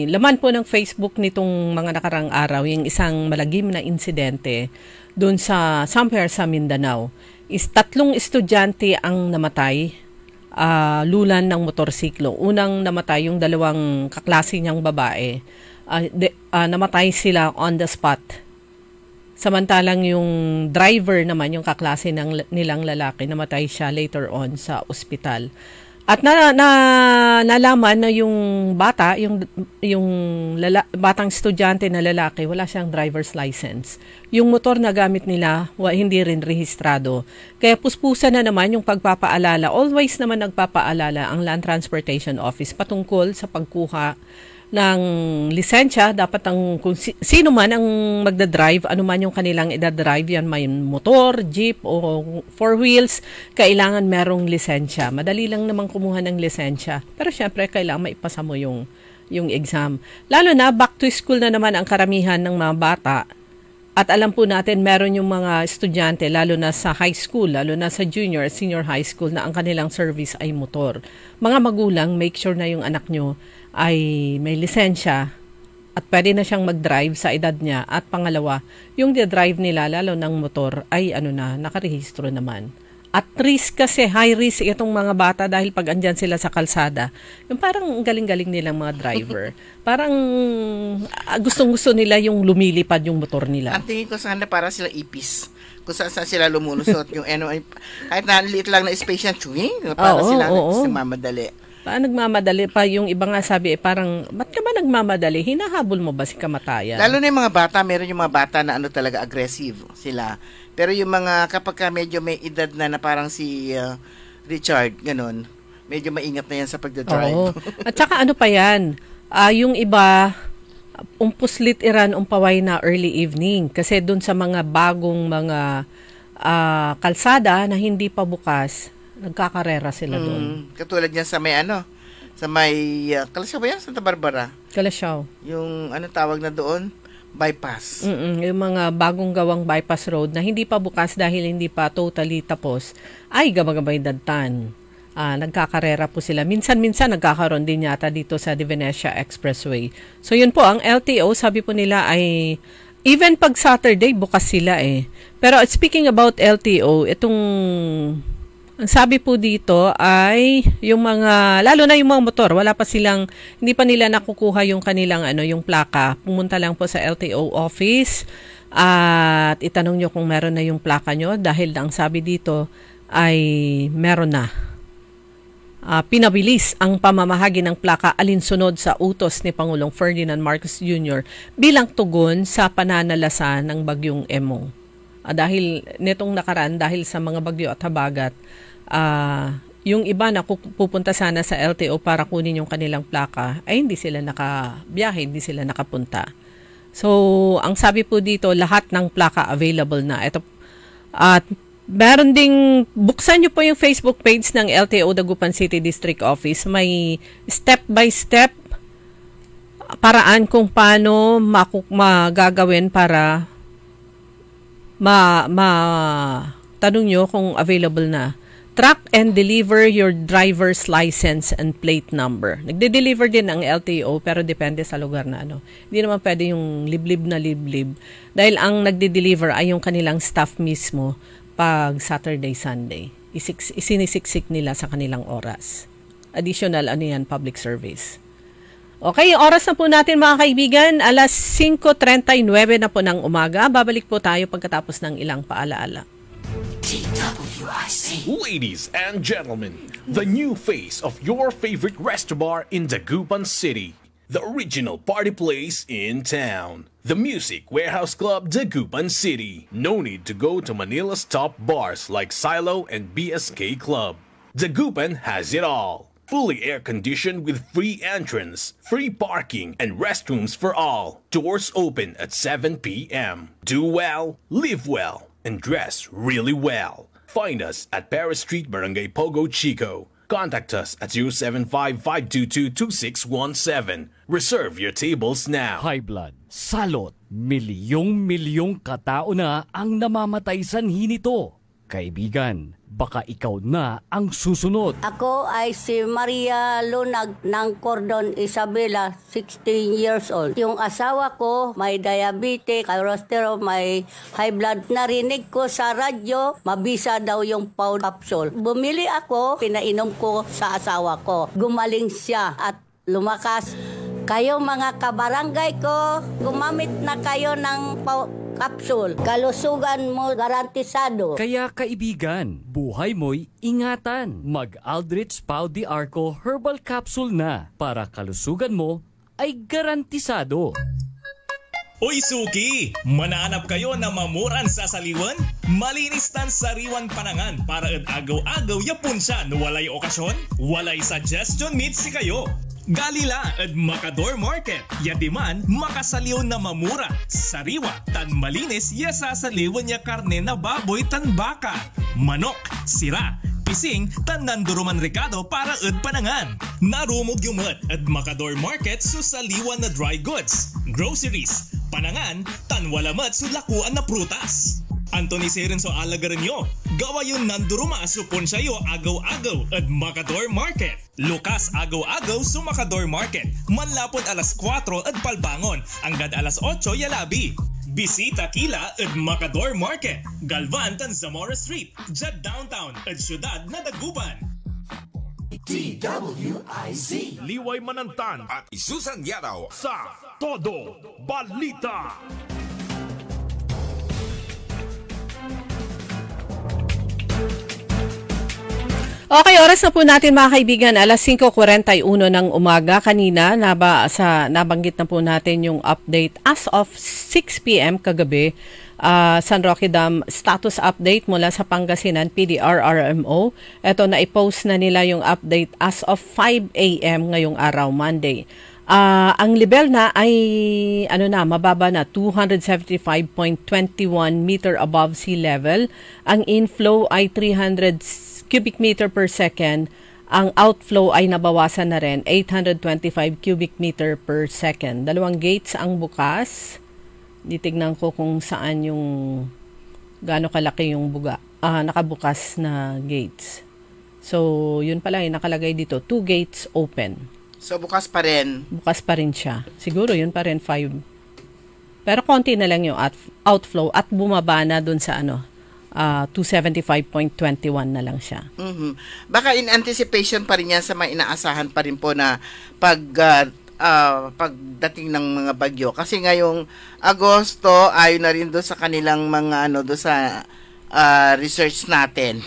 laman po ng Facebook nitong mga nakarang araw, yung isang malagim na insidente doon sa somewhere sa Mindanao. 3 estudyante ang namatay, lulan ng motorsiklo. Unang namatay yung 2 kaklase niyang babae. Namatay sila on the spot. Samantalang yung driver naman, yung kaklase nilang lalaki, namatay siya later on sa ospital. At nalaman na yung bata, batang estudyante na lalaki, wala siyang driver's license. Yung motor na gamit nila, hindi rin rehistrado. Kaya puspusan na naman yung pagpapaalala. Always naman nagpapaalala ang Land Transportation Office patungkol sa pagkuha ng lisensya. Dapat kung sino man ang magdadrive, ano man yung kanilang idadrive, yan may motor, jeep o 4 wheels, kailangan merong lisensya. Madali lang naman kumuha ng lisensya. Pero syempre, kailangan maipasa mo yung exam. Lalo na, back to school na naman ang karamihan ng mga bata. At alam po natin, meron yung mga estudyante, lalo na sa high school, lalo na sa junior, senior high school, na ang kanilang service ay motor. Mga magulang, make sure na yung anak nyo ay may lisensya at pwede na siyang mag-drive sa edad niya. At pangalawa, yung drive nila, lalo ng motor, ay nakarehistro naman. At risk kasi, high risk itong mga bata dahil pag andyan sila sa kalsada, yung parang galing-galing nilang mga driver. Parang gustong-gusto nila yung lumilipad yung motor nila. Ang tingin ko sana para sila ipis. Kung saan sila lumulusot. Yung kahit naliit lang na space yan, para sila mamadali. Nagmamadali pa yung iba nga sabi, parang, ba't ka ba nagmamadali? Hinahabol mo ba si kamatayan? Lalo na yung mga bata, meron yung mga bata na talaga aggressive sila. Pero yung mga kapag medyo may edad na parang si Richard, ganun, medyo maingat na yan sa pagdadrive. At saka ano pa yan, yung iba, umpuslit iran umpaway na early evening. Kasi dun sa mga bagong mga kalsada na hindi pa bukas, nagkakarera sila doon. Katulad niyan sa may Kalasyaw ba yan? Santa Barbara? Kalasyaw. Yung tawag na doon? Bypass. Yung mga bagong gawang bypass road na hindi pa bukas dahil hindi pa totally tapos, ay gabagabay dadtan. Nagkakarera po sila. Minsan-minsan nagkakaroon din yata dito sa Divinesia Expressway. So yun po, ang LTO, sabi po nila ay even pag Saturday, bukas sila eh. Pero speaking about LTO, ang sabi po dito ay yung mga, lalo na yung mga motor, hindi pa nila nakukuha yung kanilang yung plaka. Pumunta lang po sa LTO office at itanong nyo kung meron na yung plaka nyo dahil ang sabi dito ay meron na. Pinabilis ang pamamahagi ng plaka alinsunod sa utos ni Pangulong Ferdinand Marcos Jr. bilang tugon sa pananalasa ng bagyong Emong. Dahil nitong nakaraan, dahil sa mga bagyo at habagat, yung iba na pupunta sana sa LTO para kunin yung kanilang plaka, ay hindi sila nakabiyahe, hindi sila nakapunta. So, ang sabi po dito, lahat ng plaka available na. Ito, at meron ding, buksan nyo po yung Facebook page ng LTO Dagupan City District Office. May step-by-step paraan kung paano magagawin para tanong nyo kung available na. Track and deliver your driver's license and plate number. Nagde-deliver din ang LTO pero depende sa lugar na Hindi naman pwede yung liblib na liblib. Dahil ang nagde-deliver ay yung kanilang staff mismo pag Saturday, Sunday. Isinisiksik nila sa kanilang oras. Additional public service. Okay, oras na po natin mga kaibigan. 5:39 na po ng umaga. Babalik po tayo pagkatapos ng ilang paalaala. Ladies and gentlemen, the new face of your favorite restaurant in Dagupan City. The original party place in town. The Music Warehouse Club Dagupan City. No need to go to Manila's top bars like Silo and BSK Club. Dagupan has it all. Fully air-conditioned with free entrance, free parking, and restrooms for all. Doors open at 7 p.m. Do well, live well, and dress really well. Find us at Paris Street, Barangay Pogo, Chico. Contact us at 075-522-2617. Reserve your tables now. High blood, salot, milyong-milyong katao na ang namamatay sanhi nito. Kaibigan, baka ikaw na ang susunod. Ako ay si Maria Lunag ng Cordon Isabela, 16 years old. Yung asawa ko may diabetes, cholesterol, may high blood. Narinig ko sa radyo, mabisa daw yung Pau capsule. Bumili ako, pinainom ko sa asawa ko. Gumaling siya at lumakas. Kayo mga kabarangay ko, gumamit na kayo ng Pau capsule. Kalusugan mo garantisado. Kaya kaibigan, buhay mo'y ingatan. Mag-Aldrich Pau de Arco Herbal Capsule na para kalusugan mo ay garantisado. Uy Suki! Manaanap kayo na mamuran sa saliwan? Malinis tan sariwan panangan para agaw-agaw yapon siya no walay okasyon? Walay suggestion meet si kayo. Galila at Macador Market. Yadiman, makasaliw na mamura. Sariwa, tan malinis, yasasaliwan niya karne na baboy tan baka. Manok, sira, pising, tan nanduruman Ricardo para panangan. Narumog yung mat at Macador Market susaliwan na dry goods, groceries, panangan, tan walamat sulakuan na prutas. Anthony Seren so alagaran nyo. Gawa yun nanduruma supon siya agaw-agaw at Macador Market. Lukas agaw-agaw sa Macador Market. Manlapod alas 4 at palbangon. Hanggang alas 8 yalabi. Bisita kila at Macador Market. Galvan tan Zamora Street. Jad Downtown at Syudad na Dagupan. DWIZ Liway Manantan at Isusan Yadaw sa Todo Balita. Okay, oras na po natin mga kaibigan, alas 5:41 ng umaga. Kanina, nabanggit na po natin yung update as of 6 p.m. kagabi. San Roque Dam status update mula sa Pangasinan, PDRRMO. Ito, na-post na nila yung update as of 5 a.m. ngayong araw, Monday. Ang level na ay mababa na 275.21 meter above sea level. Ang inflow ay 300 cubic meter per second. Ang outflow ay nabawasan na rin, 825 cubic meter per second. 2 gates ang bukas. Titignan ko kung saan yung gaano kalaki yung nakabukas na gates. So, yun pala yung nakalagay dito, 2 gates open. So, bukas pa rin? Bukas pa rin siya. Siguro yun pa rin 5. Pero konti na lang yung outflow at bumaba na dun sa 275.21 na lang siya. Mm-hmm. Baka in anticipation pa rin yan sa mga inaasahan pa rin po na pagdating ng mga bagyo. Kasi ngayong Agosto, ayon na rin doon sa kanilang mga doon sa research natin.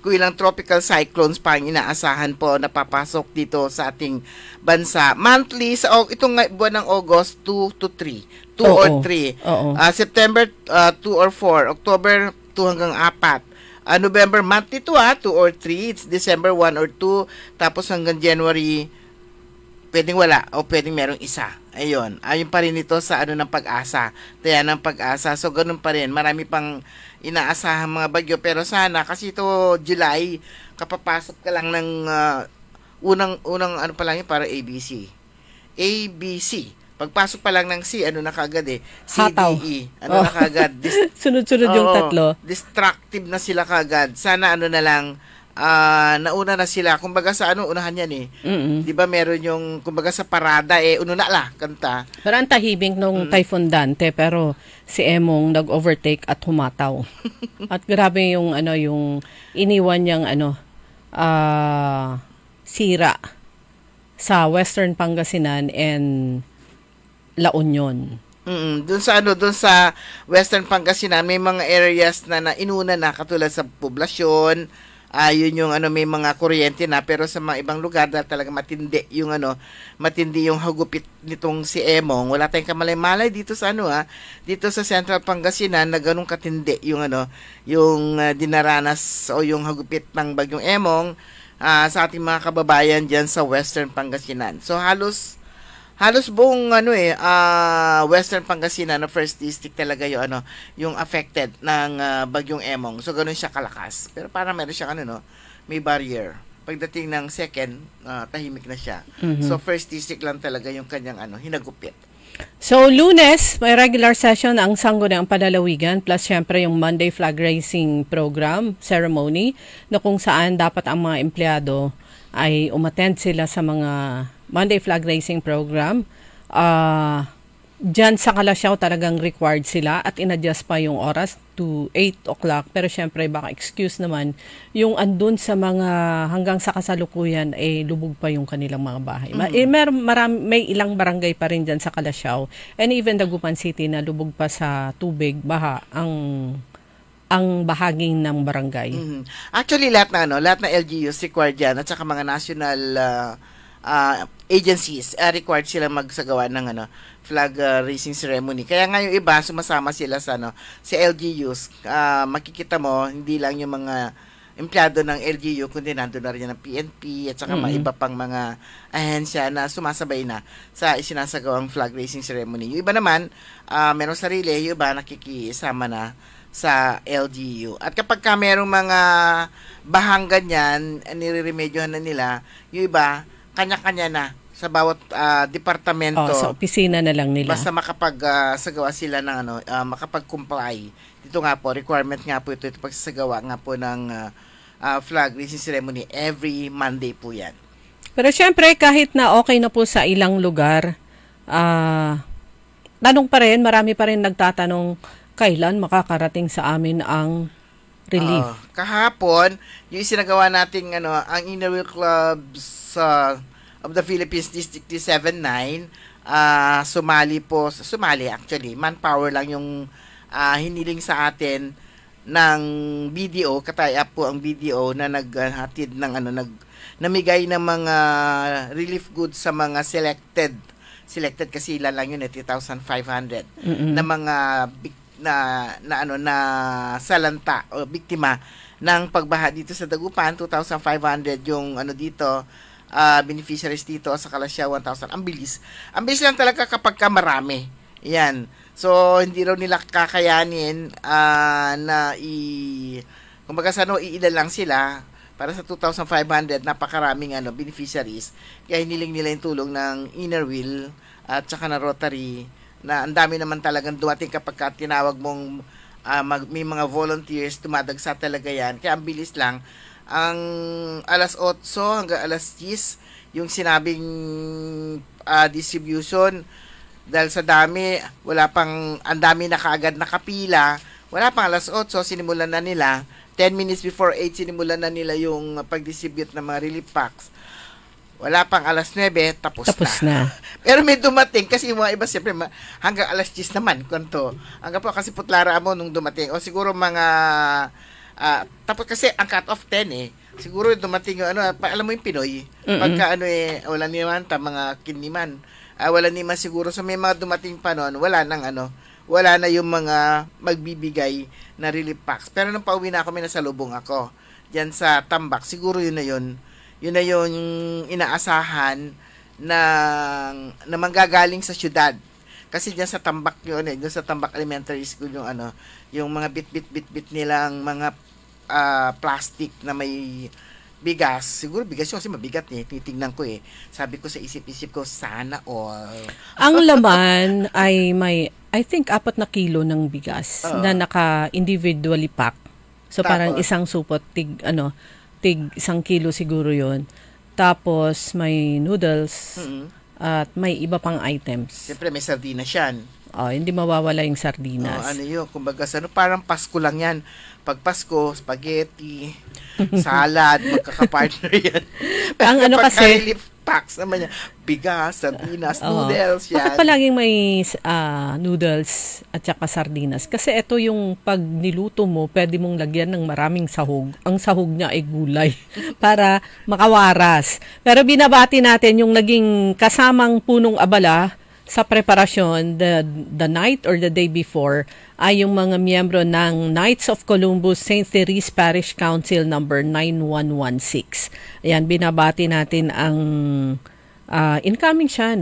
Kung ilang tropical cyclones pa ang inaasahan po na papasok dito sa ating bansa. Monthly, itong buwan ng August, 2 to 3. 2 or 3. September 2 or 4. October 2 hanggang 4. November monthly 2 or 3. It's December 1 or 2. Tapos hanggang January, pwedeng wala o pwedeng merong isa. Ayun. Ayun pa rin ito sa ng pag-asa. Taya ng pag-asa. So, ganun pa rin. Marami pang inaasahan mga bagyo. Pero sana, kasi ito July, kapapasok ka lang ng unang pa lang yun, para ABC. Pagpasok pa lang ng C, na kagad CDE. Na kagad. Sunod-sunod yung tatlo. Distractive na sila kagad. Sana na lang, nauna na sila. Kumbaga sa unahan yan Di ba meron yung, kumbaga sa parada, kanta. Pero ang tahimik nung Typhoon Dante, pero si Emong nag-overtake at humataw. At grabe yung, yung iniwan niyang, sira sa Western Pangasinan and La Union. Doon sa Western Pangasinan may mga areas na inuna na katulad sa poblasyon. Yun yung may mga kuryente na, pero sa mga ibang lugar talaga matindi yung matindi yung hagupit nitong si Emong. Wala tayong kamalay-malay dito sa dito sa Central Pangasinan na ganung katindi yung yung dinaranas o yung hagupit ng bagyong Emong sa ating mga kababayan diyan sa Western Pangasinan. So halos buong Western Pangasinan na first district talaga yung affected ng bagyong Emong. So ganun siya kalakas. Pero parang meron siya may barrier. Pagdating ng second, tahimik na siya. Mm-hmm. So first district lang talaga yung kanyang hinagupit. So, Lunes, may regular session ang Sangguniang Palalawigan plus syempre yung Monday flag raising program, ceremony, na kung saan dapat ang mga empleyado ay umattend sila sa mga Monday flag raising program. Diyan sa Kalasyaw talagang required sila at in-adjust pa yung oras to 8 o'clock. Pero syempre baka excuse naman yung andun sa mga hanggang sa kasalukuyan lubog pa yung kanilang mga bahay. May ilang barangay pa rin dyan sa Kalasyaw and even Dagupan City na lubog pa sa tubig, baha ang bahaging ng barangay. Actually lahat na LGUs required yan at saka mga national agencies required sila magsagawa ng flag raising ceremony. Kaya nga yung iba sumasama sila sa LGUs. Makikita mo hindi lang yung mga empleyado ng LGU kundi nandoon na rin ng PNP at saka mga iba pang mga ahensya na sumasabay na sa isinasagawang flag raising ceremony. Yung iba naman meron sarili, yung iba nakikisama na sa LGU. At kapag merong mga bahang ganyan, nire-remedyohan na nila, yung iba kanya-kanya na sa bawat departamento. Sa opisina na lang nila. Basta sagawa sila ng makapag-comply. Dito nga po, requirement nga po ito pagsasagawa nga po ng flag raising ceremony every Monday po yan. Pero syempre, kahit na okay na po sa ilang lugar, marami pa rin nagtatanong kailan makakarating sa amin ang relief. Kahapon, yung isinagawa nating ang Inner Wheel Clubs of the Philippines District 379, sumali actually, manpower lang yung hiniling sa atin ng BDO, kataya po ang BDO na naghatid ng namigay ng mga relief goods sa mga selected kasi ilan lang yun 3,500 na mga na salanta o biktima ng pagbaha dito sa Dagupan. 2,500 yung dito beneficiaries dito sa Kalasyaw 1,000. Ang bilis lang talaga kapag marami yan. So hindi raw nila kakayanin na kumbaga iilan lang sila para sa 2,500 napakaraming beneficiaries. Kaya hiniling nila yung tulong ng Inner Wheel at saka na Rotary na ang dami naman talagang dumating kapag tinawag mong may mga volunteers, tumadagsa talaga yan. Kaya ang bilis lang. Ang alas 8 hanggang alas 10, yung sinabing distribution, dahil sa dami, ang dami na kaagad nakapila, wala pang alas 8, sinimulan na nila. 10 minutes before 8, sinimulan na nila yung pag-distribute ng mga relief packs. Wala pang alas 9, tapos na. Pero may dumating kasi yung mga iba siyempre hanggang alas 10 naman kwento. Hanggang po kasi putlara mo nung dumating. O siguro mga tapos kasi ang cut-off 10 siguro dumating yung alam mo yung Pinoy. Pagka wala naman mga kiniman. Wala naman siguro. So may mga dumating pa noon, wala na yung mga magbibigay na relief packs. Pero nung pauwi na ako, may nasalubong ako diyan sa Tambak. Siguro yun na yung inaasahan na manggagaling sa syudad. Kasi diyan sa Tambak doon sa Tambak Elementary School yung mga bit nilang mga plastic na may bigas. Siguro bigas yun kasi mabigat titingnan ko Sabi ko sa isip-isip ko, sana all. Ang laman ay may, I think, 4 na kilo ng bigas na naka-individually pack. So parang isang supot, tig 1 kilo siguro yon. Tapos may noodles at may iba pang items. Siyempre may sardinas yan. Hindi mawawala yung sardinas. Kumbaga parang Pasko lang yan. Pag Pasko, spaghetti, salad, magkakapartner yan. Ang kasi relief packs naman yan. Bigas, sardinas, noodles yan. Bakit palaging may noodles at saka sardinas? Kasi ito yung pag niluto mo, pwede mong lagyan ng maraming sahog. Ang sahog niya ay gulay para makawaras. Pero binabati natin yung naging kasamang punong abala sa preparasyon the night or the day before ay yung mga miyembro ng Knights of Columbus St. Therese Parish Council number 9116. Ayan, binabati natin ang incoming siya,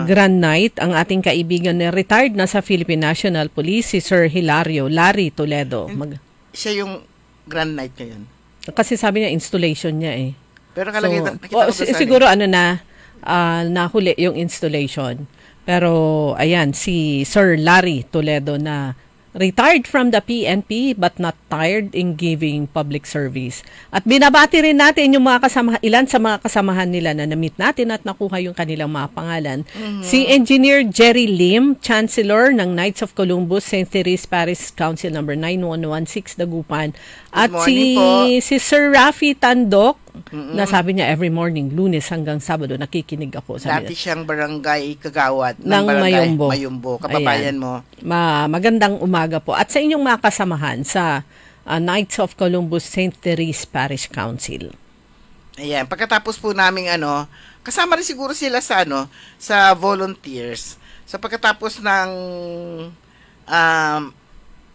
Grand Knight, ang ating kaibigan na retired na sa Philippine National Police, si Sir Larry Toledo. Siya yung Grand Knight ngayon? Kasi sabi niya, installation niya Pero kalagay, siguro nahuli yung installation. Pero ayan, si Sir Larry Toledo na retired from the PNP but not tired in giving public service. At binabati rin natin yung mga ilan sa mga kasamahan nila na na-meet natin at nakuha yung kanilang mga pangalan. Si Engineer Jerry Lim, Chancellor ng Knights of Columbus, St. Therese Parish Council number 9116 Dagupan. At si Sir Rafi Tandok, na sabi niya every morning, Lunes hanggang Sabado, nakikinig ako. Dati siyang barangay kagawad ng barangay Mayumbo. Kababayan mo. Magandang umaga po. At sa inyong mga kasamahan sa Knights of Columbus St. Therese Parish Council. Ayan, pagkatapos po namin kasama rin siguro sila sa volunteers. So pagkatapos ng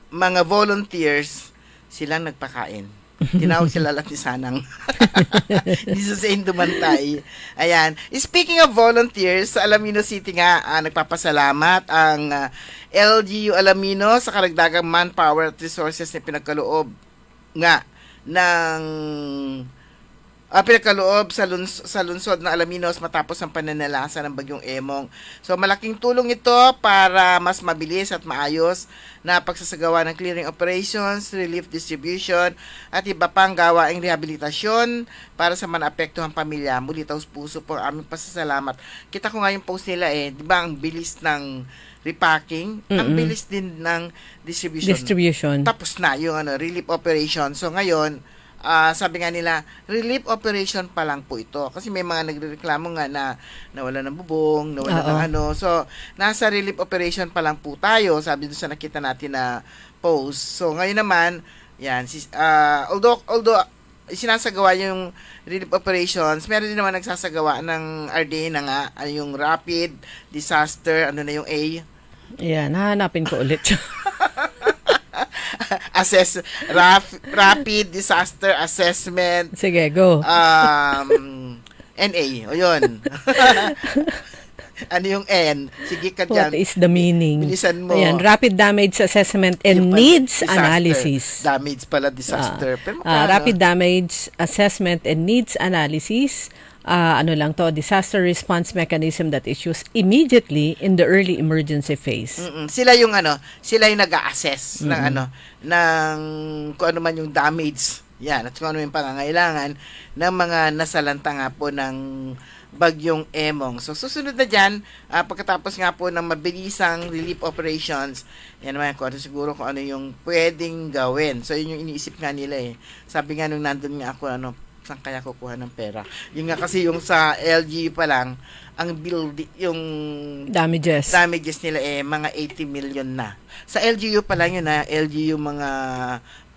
mga volunteers, silang nagpakain. Tinawag sila lahat ni Sanang. Dito sa Indumantay. Ayan. Speaking of volunteers, sa Alaminos City nga, nagpapasalamat ang LGU Alaminos sa karagdagang manpower at resources na pinagkaloob nga ng pinagkaloob sa lungsod ng Alaminos matapos ang pananalasa ng bagyong Emong. So malaking tulong ito para mas mabilis at maayos na pagsasagawa ng clearing operations, relief distribution at iba pang gawaing rehabilitasyon para sa manapektuhang pamilya. Muli taos puso po ang aming pasasalamat. Kita ko nga yung post nila di ba ang bilis ng repacking, ang bilis din ng distribution. Tapos na yung relief operation. So ngayon, sabi nga nila, relief operation pa lang po ito. Kasi may mga nagrereklamo nga na nawala ng bubong, nawala ng So, nasa relief operation pa lang po tayo, sabi doon sa nakita natin na post. So, ngayon naman, yan, although sinasagawa yung relief operations, meron din naman nagsasagawa ng RDA na nga, yung rapid disaster, ano na yung A? Yan, hahanapin ko ulit. Rapid Disaster Assessment. Sige, go. NA, o yun. Ano yung N? Sige ka dyan. What is the meaning? Bilisan mo. Ayan, Rapid Damage Assessment and Needs Analysis. Damage pala, disaster. Rapid Damage Assessment and Needs Analysis. Disaster response mechanism that is used immediately in the early emergency phase. Sila yung nag-a-assess ng kung ano man yung damage. Yan, at kung ano yung pangangailangan ng mga nasalanta nga po ng bagyong Emong. So, susunod na dyan, pagkatapos nga po ng mabilisang relief operations, yan naman kung ano yung pwedeng gawin. So, yun yung iniisip nga nila Sabi nga nung nandun nga ako, saan kaya kukuha ng pera? Yung nga kasi yung sa LGU pa lang, ang yung damages nila mga 80 million na. Sa LGU pa lang yun LGU mga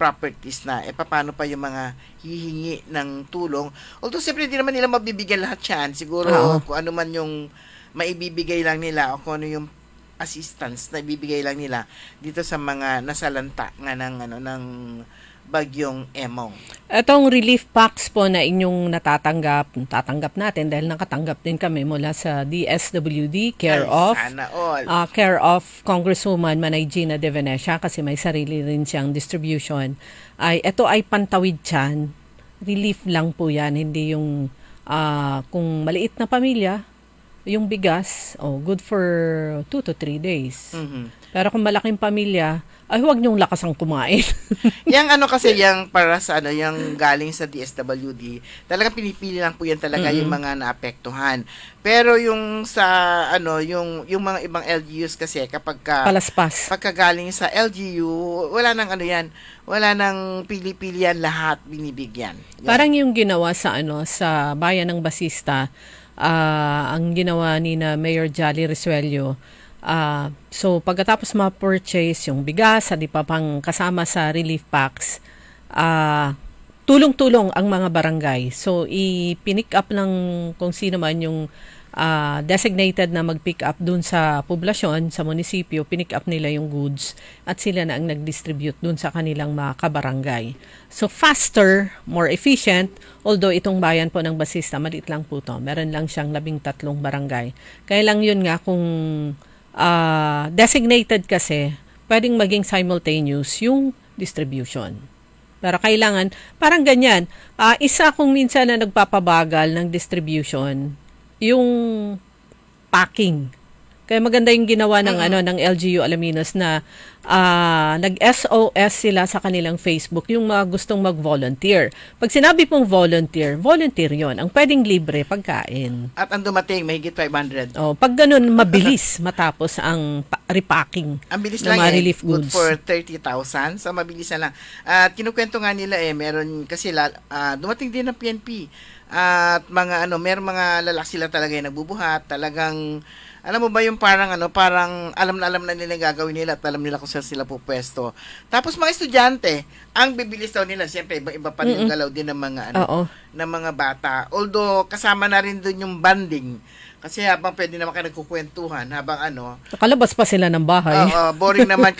properties na. Paano pa yung mga hihingi ng tulong? Although siyempre hindi naman nila mabibigyan lahat yan. Siguro kung ano man yung maibibigay lang nila o kung ano yung assistance na ibibigay lang nila dito sa mga nasalanta nga ng bagyong Emong. Itong relief packs po na inyong tatanggap natin dahil nakatanggap din kami mula sa DSWD, care of Congresswoman Manay Gina De Venecia kasi may sarili rin siyang distribution. Ito ay pantawid tiyan. Relief lang po yan, hindi yung kung maliit na pamilya, yung bigas, good for 2 to 3 days. Pero kung malaking pamilya, huwag niyong lakasang kumain. Yang kasi yung para sa yung galing sa DSWD, talagang pinipili lang po yan talaga yung mga naapektuhan. Pero yung sa yung mga ibang LGUs kasi kapag palaspas. Pagkagaling sa LGU, wala nang wala nang pili-pilian, lahat binibigyan. Yan. Parang yung ginawa sa sa bayan ng Basista, ang ginawa ni na Mayor Jolly Resuello. So, pagkatapos ma-purchase yung bigas, di pa pang kasama sa relief packs, tulong-tulong ang mga barangay. So, i-pick up ng kung sino man yung designated na mag-pick up dun sa poblasyon, sa munisipyo, pick up nila yung goods at sila na ang nag-distribute dun sa kanilang mga kabarangay. So, faster, more efficient, although itong bayan po ng Basista, maliit lang po to. Meron lang siyang 13 barangay. Kaya lang yun nga kung designated kasi, pwedeng maging simultaneous yung distribution. Pero kailangan, parang ganyan, isa kung minsan na nagpapabagal ng distribution, yung packing. Kaya maganda yung ginawa ng ng LGU Alaminos na nag-SOS sila sa kanilang Facebook yung mga gustong mag-volunteer. Pag sinabi pong volunteer, volunteer 'yon. Ang pwedeng libre pagkain. At ang dumating mahigit 500. Oh, pag ganun mabilis matapos ang repacking ang bilis ng lang mga relief good goods. for 30,000. So mabilis na lang. At kinukwento nga nila meron kasi dumating din ng PNP. At mga merong mga lalaki sila talaga yung nagbubuhat, talagang alam mo ba yung parang alam na nila yung gagawin nila at alam nila kung saan sila pupwesto. Tapos mga estudyante, ang bibilis daw nila, siyempre iba pa rin yung galaw din ng mga ng mga bata. Although kasama na rin doon yung banding. Kasi habang pwede naman kayo nagkukwentuhan, habang nakalabas pa sila ng bahay. Boring naman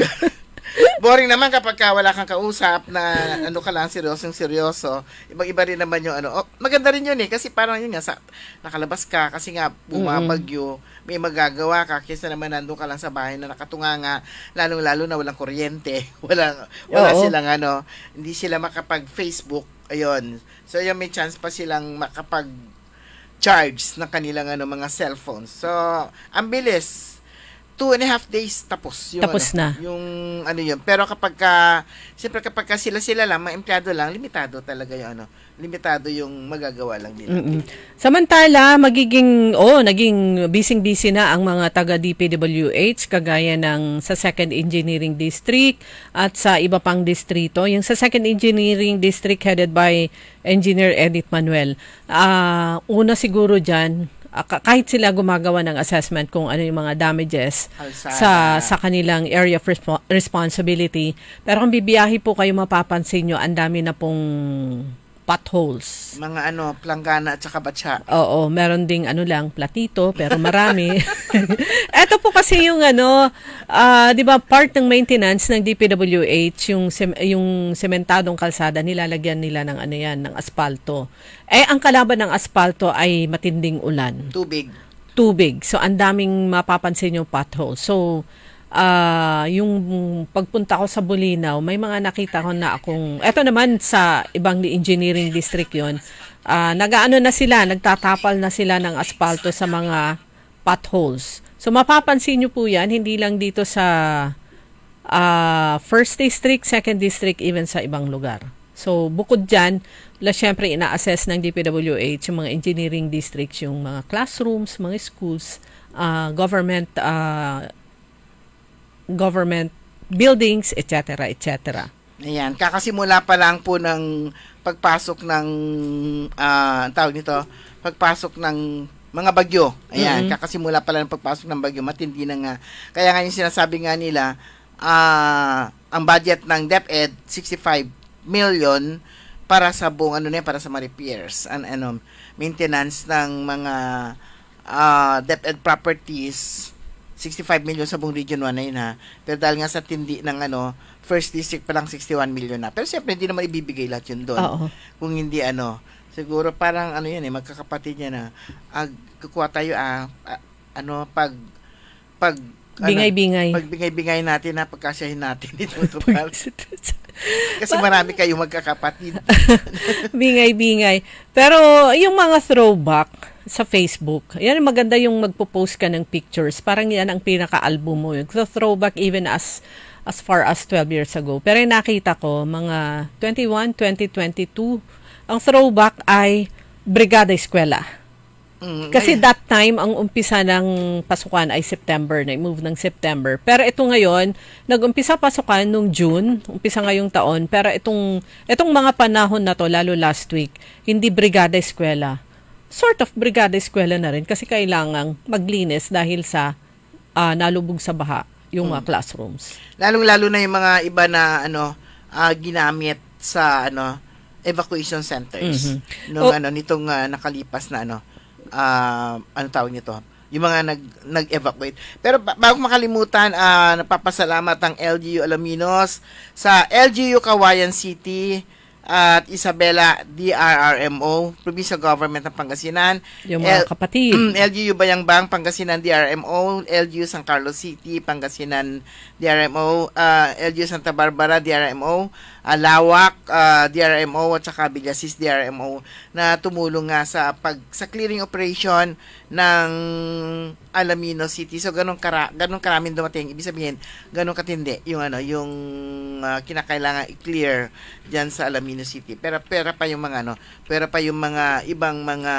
boring naman kapag wala kang kausap na ka lang, seryoso. Ibang-iba rin naman yung maganda rin yun kasi parang yun nga, nakalabas ka kasi nga bumabagyo, may magagawa ka kaysa naman nandun ka lang sa bahay na nakatunganga, lalong-lalo na walang kuryente, wala silang hindi sila makapag-Facebook, ayun. So, yung may chance pa silang makapag-charge ng kanilang mga cellphones. So, ang bilis. 2.5 days tapos yung na. Yung yun. Pero kapag siyempre kapag sila lang, mga empleyado lang, limitado talaga yung limitado yung magagawa lang din. Samantala, naging busy na ang mga taga DPWH kagaya ng sa 2nd Engineering District at sa iba pang distrito. Yung sa 2nd Engineering District headed by Engineer Edith Manuel. Una siguro diyan, kahit sila gumagawa ng assessment kung ano yung mga damages sa kanilang area of responsibility. Pero kung bibiyahe po kayo, mapapansin nyo, ang dami na pong potholes. Mga planggana at saka batsa. Oo, meron ding platito, pero marami. Ito po kasi yung di ba, part ng maintenance ng DPWH, yung sementadong kalsada, nilalagyan nila ng ng aspalto. Ang kalaban ng aspalto ay matinding ulan. Tubig. So, ang daming mapapansin yung potholes. So, yung pagpunta ko sa Bulinaw, may mga nakita ko na eto naman sa ibang engineering district yon, nagtatapal na sila ng aspalto sa mga potholes. So mapapansin nyo po yan, hindi lang dito sa 1st district, 2nd district, even sa ibang lugar. So bukod dyan, syempre ina-assess ng DPWH yung mga engineering districts, yung mga classrooms, mga schools, government buildings, etc., etc. Ayan, kakasimula pa lang po ng pagpasok ng pagpasok ng mga bagyo. Ayan, kakasimula pa lang ng pagpasok ng bagyo, matindi na nga. Kaya nga yung sinasabi nga nila, ang budget ng DepEd 65 million para sa buong para sa mga repairs and maintenance ng mga DepEd properties. 65 million sa buong Region 1 na yun Pero dahil nga sa tindi ng 1st District pa lang 61 million na. Pero siyempre, hindi naman ibibigay lahat yun doon. Kung hindi siguro parang magkakapatid niya na, kukuha tayo, pagbingay-bingay natin pagkasyahin natin dito. Kasi marami kayong magkakapatid. Bingay-bingay. Pero yung mga throwback sa Facebook, yan maganda yung magpo-post ka ng pictures. Parang yan ang pinaka-album mo. So, throwback even as far as 12 years ago. Pero yung nakita ko, mga 21, 2022, ang throwback ay Brigada Eskwela. Kasi that time, ang umpisa ng pasukan ay September, na-move ng September. Pero ito ngayon, nag-umpisa pasukan nung June, umpisa ngayong taon. Pero itong mga panahon na to, lalo last week, hindi Brigada Eskwela. Sort of Brigada Eskwela na rin kasi kailangang maglinis dahil sa nalubog sa baha yung mga classrooms. Lalong-lalo na yung mga iba na ginamit sa evacuation centers. Nitong nakalipas na tawag nito? Yung mga nag-evacuate. Pero bago makalimutan, napapasalamat ang LGU Alaminos sa LGU Kawayan City at Isabela DRRMO, Provincial Government ng Pangasinan. Yung mga kapatid. LGU Bayangbang, Pangasinan DRMO, LGU San Carlos City, Pangasinan DRMO, LGU Santa Barbara DRMO, Lawak DRMO at saka Villasis DRMO na tumulong nga sa clearing operation ng Alaminos City. So ganun karaming dumating. Ibig sabihin, ganun katindi yung kinakailangan i-clear diyan sa Alaminos City. Pero pa yung mga ibang mga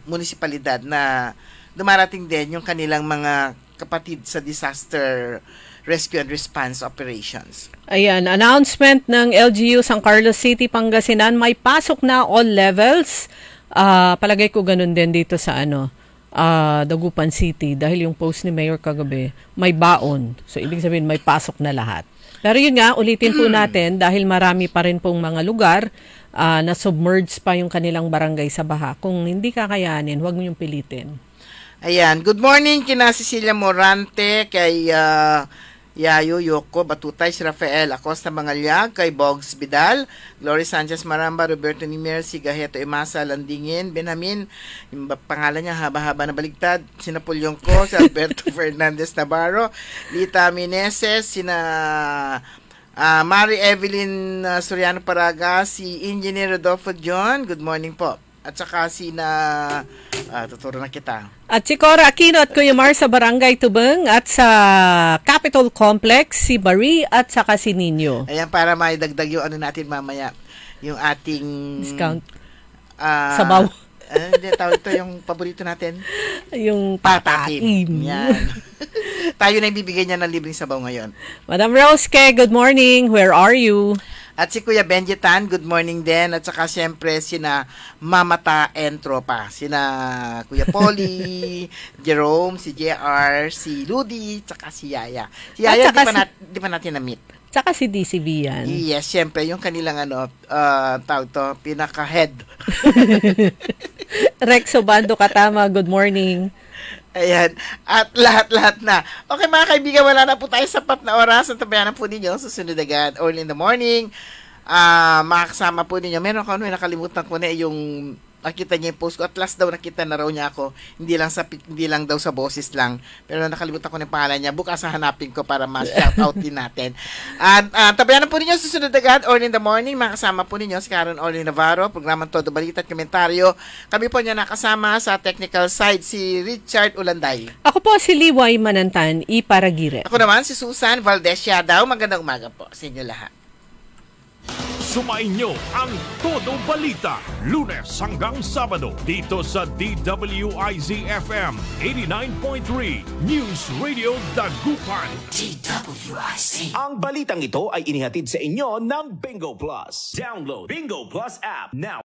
munisipalidad na dumarating din yung kanilang mga kapatid sa disaster rescue and response operations. Ayan, announcement ng LGU San Carlos City, Pangasinan, may pasok na all levels. Palagay ko ganun din dito sa Dagupan City dahil yung post ni Mayor kagabi, may baon. So, ibig sabihin, may pasok na lahat. Pero yun nga, ulitin po natin dahil marami pa rin pong mga lugar na submerged pa yung kanilang barangay sa baha. Kung hindi kakayanin, huwag mo yung pilitin. Ayan, good morning kina Cecilia Morante, kay Yayo Yoko Batutay, si Rafael Acosta Mangalyag, kay Bogs Vidal, Glory Sanchez Maramba, Roberto Nimer, si Gaheto Imasa Landingin, Benjamin, yung pangalan niya haba-haba na baligtad, si Napoleon Ko, si Alberto Fernandez Navarro, Lita Meneses, sina Mary Evelyn Soriano Paraga, si Engineer Rodolfo John, good morning po. At saka tuturo na kita. At si Cora Aquino at Kuya Mar sa Barangay Tubeng at sa Capitol Complex, si Barry at saka si Nino. Ayan, para maidagdag yung natin mamaya, yung ating discount sabaw. Hindi, tawag ito yung paborito natin. Yung patatim. Yan. Tayo na ibibigay niya ng libreng sabaw ngayon. Madam Roske, good morning. Where are you? At si Kuya Benji Tan, good morning din. At saka siyempre sina Mamata and Tropa. Sina Kuya Polly, Jerome, si JR, si Rudy, saka si Yaya. Si Yaya, di pa natin na-meet. Saka si DCB yan. Yes, siyempre, yung kanilang pinaka-head. Rex Obando Katama, good morning. Ayan. At lahat-lahat na. Okay mga kaibigan, wala na po tayo sapat na oras. Ang tabayanan po ninyo, susunod agad, early in the morning. Makakasama po ninyo. Meron ko nakalimutan ko na yung nakita niya yung post ko. At last daw nakita na raw niya ako. Hindi lang daw sa boses lang. Pero nakalimutan ko na yung pangalan niya. Bukas hanapin ko para ma-shoutout din natin. At tabayanan po ninyo, susunod agad, early in the morning. Makasama po ninyo si Karen Orly Navarro, programang Todo Balita at Komentaryo. Kami po niya nakasama sa technical side, si Richard Ulanday. Ako po si Liway Manantan, Iparagire. Ako naman si Susan Valdez Yadaw. Magandang umaga po sa inyo lahat. Sumain nyo ang Todo Balita, Lunes hanggang Sabado, dito sa DWIZ-FM 89.3 News Radio Dagupan. DWIZ. Ang balitang ito ay inihatid sa inyo ng Bingo Plus. Download Bingo Plus app now.